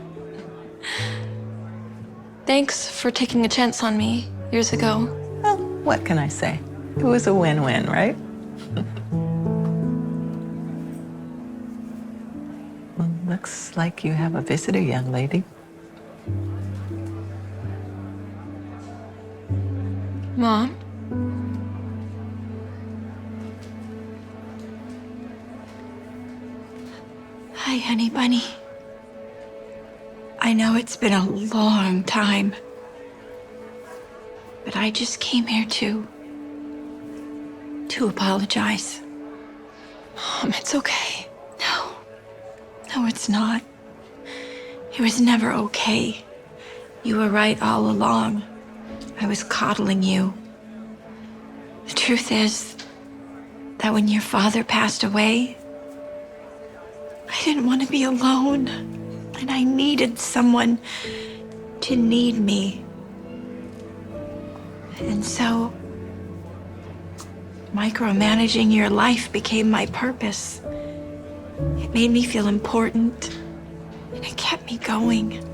Thanks for taking a chance on me years ago. Well, what can I say? It was a win-win, right? Well, looks like you have a visitor, young lady. Mom? Hi, honey bunny. I know it's been a long time, but I just came here to apologize. Mom, it's okay. No, it's not. It was never okay. You were right all along. I was coddling you. The truth is that when your father passed away, I didn't want to be alone, and I needed someone to need me. And so, micromanaging your life became my purpose. It made me feel important, and it kept me going.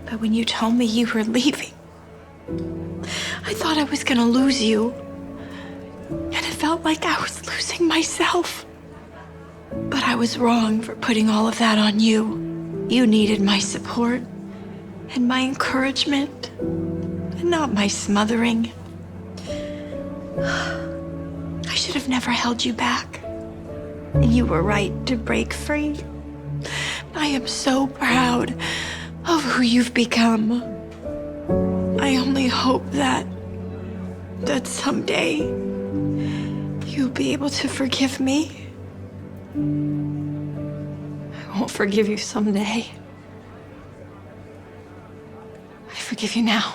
But when you told me you were leaving, I thought I was gonna lose you, and it felt like I was losing myself. But I was wrong for putting all of that on you. You needed my support and my encouragement, and not my smothering. I should have never held you back. And you were right to break free. I am so proud of who you've become. I only hope that someday you'll be able to forgive me. I won't forgive you someday. I forgive you now.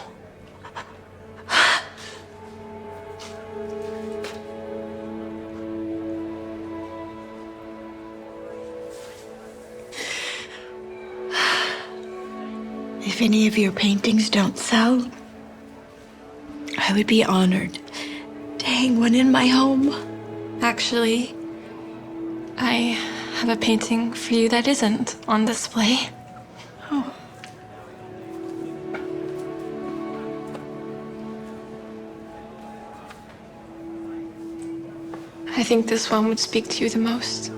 If any of your paintings don't sell, I would be honored to hang one in my home. Actually, I have a painting for you that isn't on display. Oh. I think this one would speak to you the most.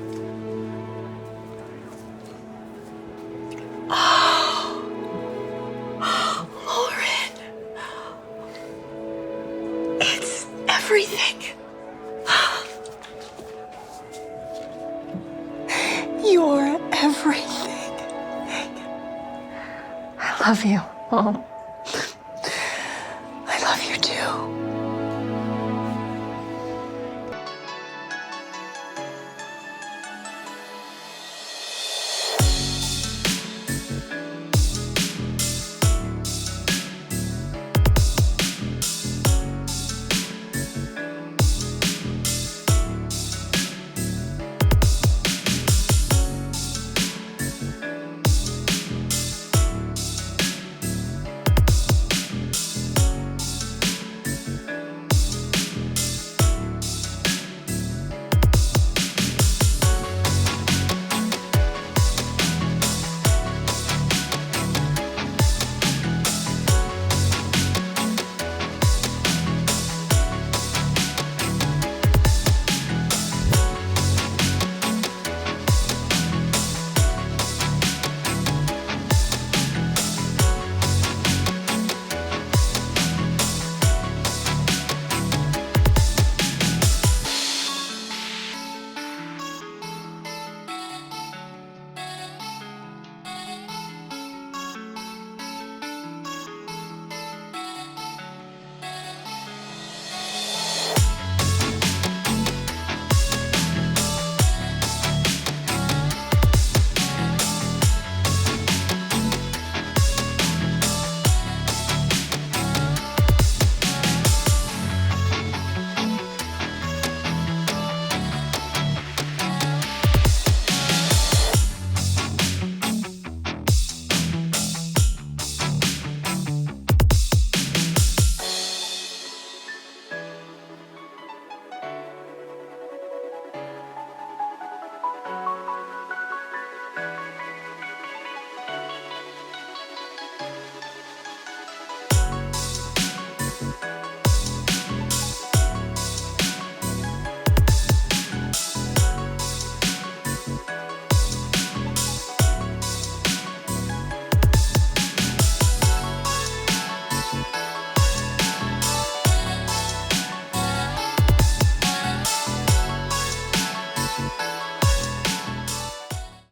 Lauren. It's everything. You're everything. I love you, Mom.